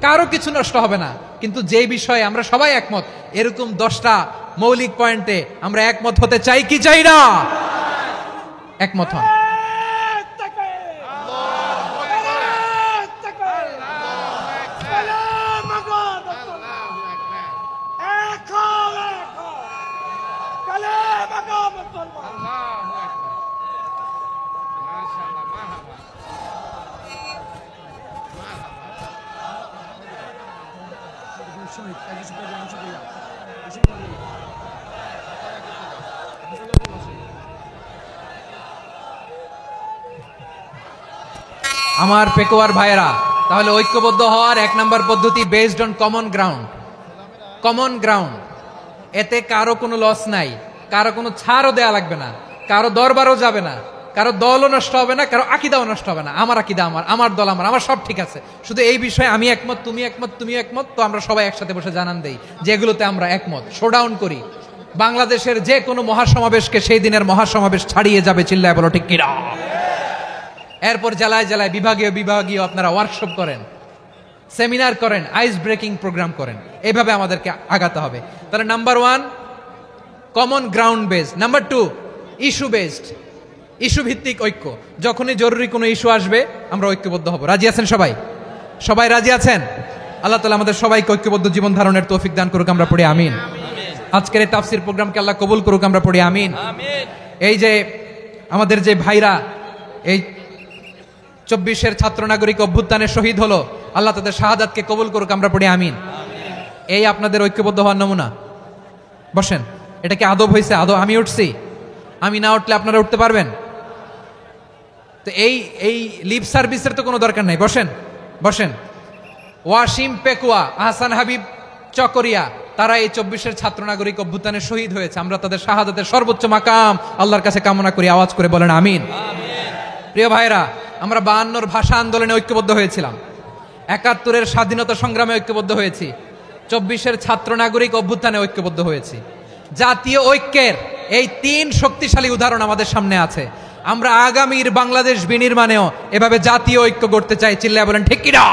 Speaker 2: কারো কিছু নষ্ট হবে না। কিন্তু যে বিষয়ে আমরা সবাই একমত, এরকম 10টা মৌলিক পয়েন্টে আমরা একমত হতে চাই কি চাই না? একমত হন। আমার পেকোয়ার ভাইয়েরা, তাহলে ঐক্যবদ্ধ হওয়ার 1 নম্বর পদ্ধতি based on common ground. Common ground, এতে কারো কোনো লস নাই, কারো কোনো ছাড়ও দেয়া লাগবে না, কারো দরবারও যাবে না, কারো দলও নষ্ট হবে না, কারো আকীদাও নষ্ট হবে না। আমার আকীদা আমার, আমার দল আমার, আমার সব ঠিক আছে। শুধু এই বিষয়ে আমি একমত, তুমি একমত, তুমি একমত, তো আমরা সবাই একসাথে বসে জানান দেই যেগুলোতে আমরা একমত, শোডাউন করি। বাংলাদেশের যে কোনো মহাসমাবেশকে সেই দিনের মহাসমাবেশ ছাড়িয়ে যাবে, চিল্লায় বলো ঠিক কিনা? এরপর জেলায় জেলায় বিভাগীয় আপনারা ওয়ার্কশপ করেন, সেমিনার করেন, আইস ব্রেকিং প্রোগ্রাম করেন, এইভাবে আমাদেরকে আগাতে হবে। তাহলে number 1 common ground based, number 2 issue based, issue ভিত্তিক ঐক্য। যখনই জরুরি কোনো ইস্যু আসবে আমরা ঐক্যবদ্ধ হব। রাজি আছেন সবাই? সবাই রাজি আছেন? আল্লাহ তাআলা আমাদের সবাইকে ঐক্যবদ্ধ জীবন ধারণের তৌফিক দান করুক, আমরা পড়ি আমিন। আজকের এই তাফসীর প্রোগ্রামকে আল্লাহ কবুল করুক, আমরা পড়ি আমিন। এই যে আমাদের যে ভাইরা এই 24-এর ছাত্র নাগরিক অভ্যুত্থানে শহীদ হলো, আল্লাহ তাদের শাহাদাতকে কবুল করুক, আমরা পড়ি আমিন। এই আপনাদের ঐক্যবদ্ধ হওয়ার নমুনা। বসেন, এটা কি আদব হয়েছে? আদব আমি উঠছি, আমি না উঠলে আপনারা উঠতে পারবেন? তো এই লিপ সার্ভিসের তো কোনো দরকার নাই। বসেন বসেন। ওয়াসিম পেকুয়া, আহসান হাবিব চকরিয়া, তারা এই 24-এর ছাত্র নাগরিক অভ্যুত্থানে শহীদ হয়েছে। আমরা তাদের শাহাদাতের সর্বোচ্চ মাকাম আল্লাহর কাছে কামনা করি, আওয়াজ করে বলেন আমিন। প্রিয় ভাইরা, আমরা 52-র ভাষা আন্দোলনে ঐক্যবদ্ধ হয়েছিলাম, 71-এর স্বাধীনতা সংগ্রামে ঐক্যবদ্ধ হয়েছি, 24-এর ছাত্র নাগরিক অভ্যুত্থানে ঐক্যবদ্ধ হয়েছি। জাতীয় ঐক্যের এই 3 শক্তিশালী উদাহরণ আমাদের সামনে আছে। আমরা আগামীর বাংলাদেশ বিনির্মাণেও এভাবে জাতীয় ঐক্য গড়তে চাই, চিল্লায় বলেন ঠিক কিনা?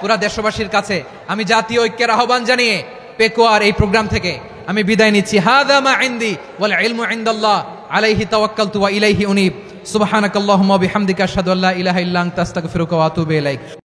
Speaker 2: পুরা দেশবাসীর কাছে আমি জাতীয় ঐক্যের আহ্বান জানিয়ে পেকুয়ার এই প্রোগ্রাম থেকে আমি বিদায় নিচ্ছি। হাদা মা ইনদি ওয়াল ইলমু ইনদাল্লাহ আলাইহি তাওয়াক্কালতু ওয়া ইলাইহি উনীব। সুবহানাকাল্লাহুম্মা ওয়া বিহামদিকা আশহাদু আল্লা ইলাহা ইল্লা আনতা আস্তাগফিরুকা ওয়া আতুবু ইলাইক।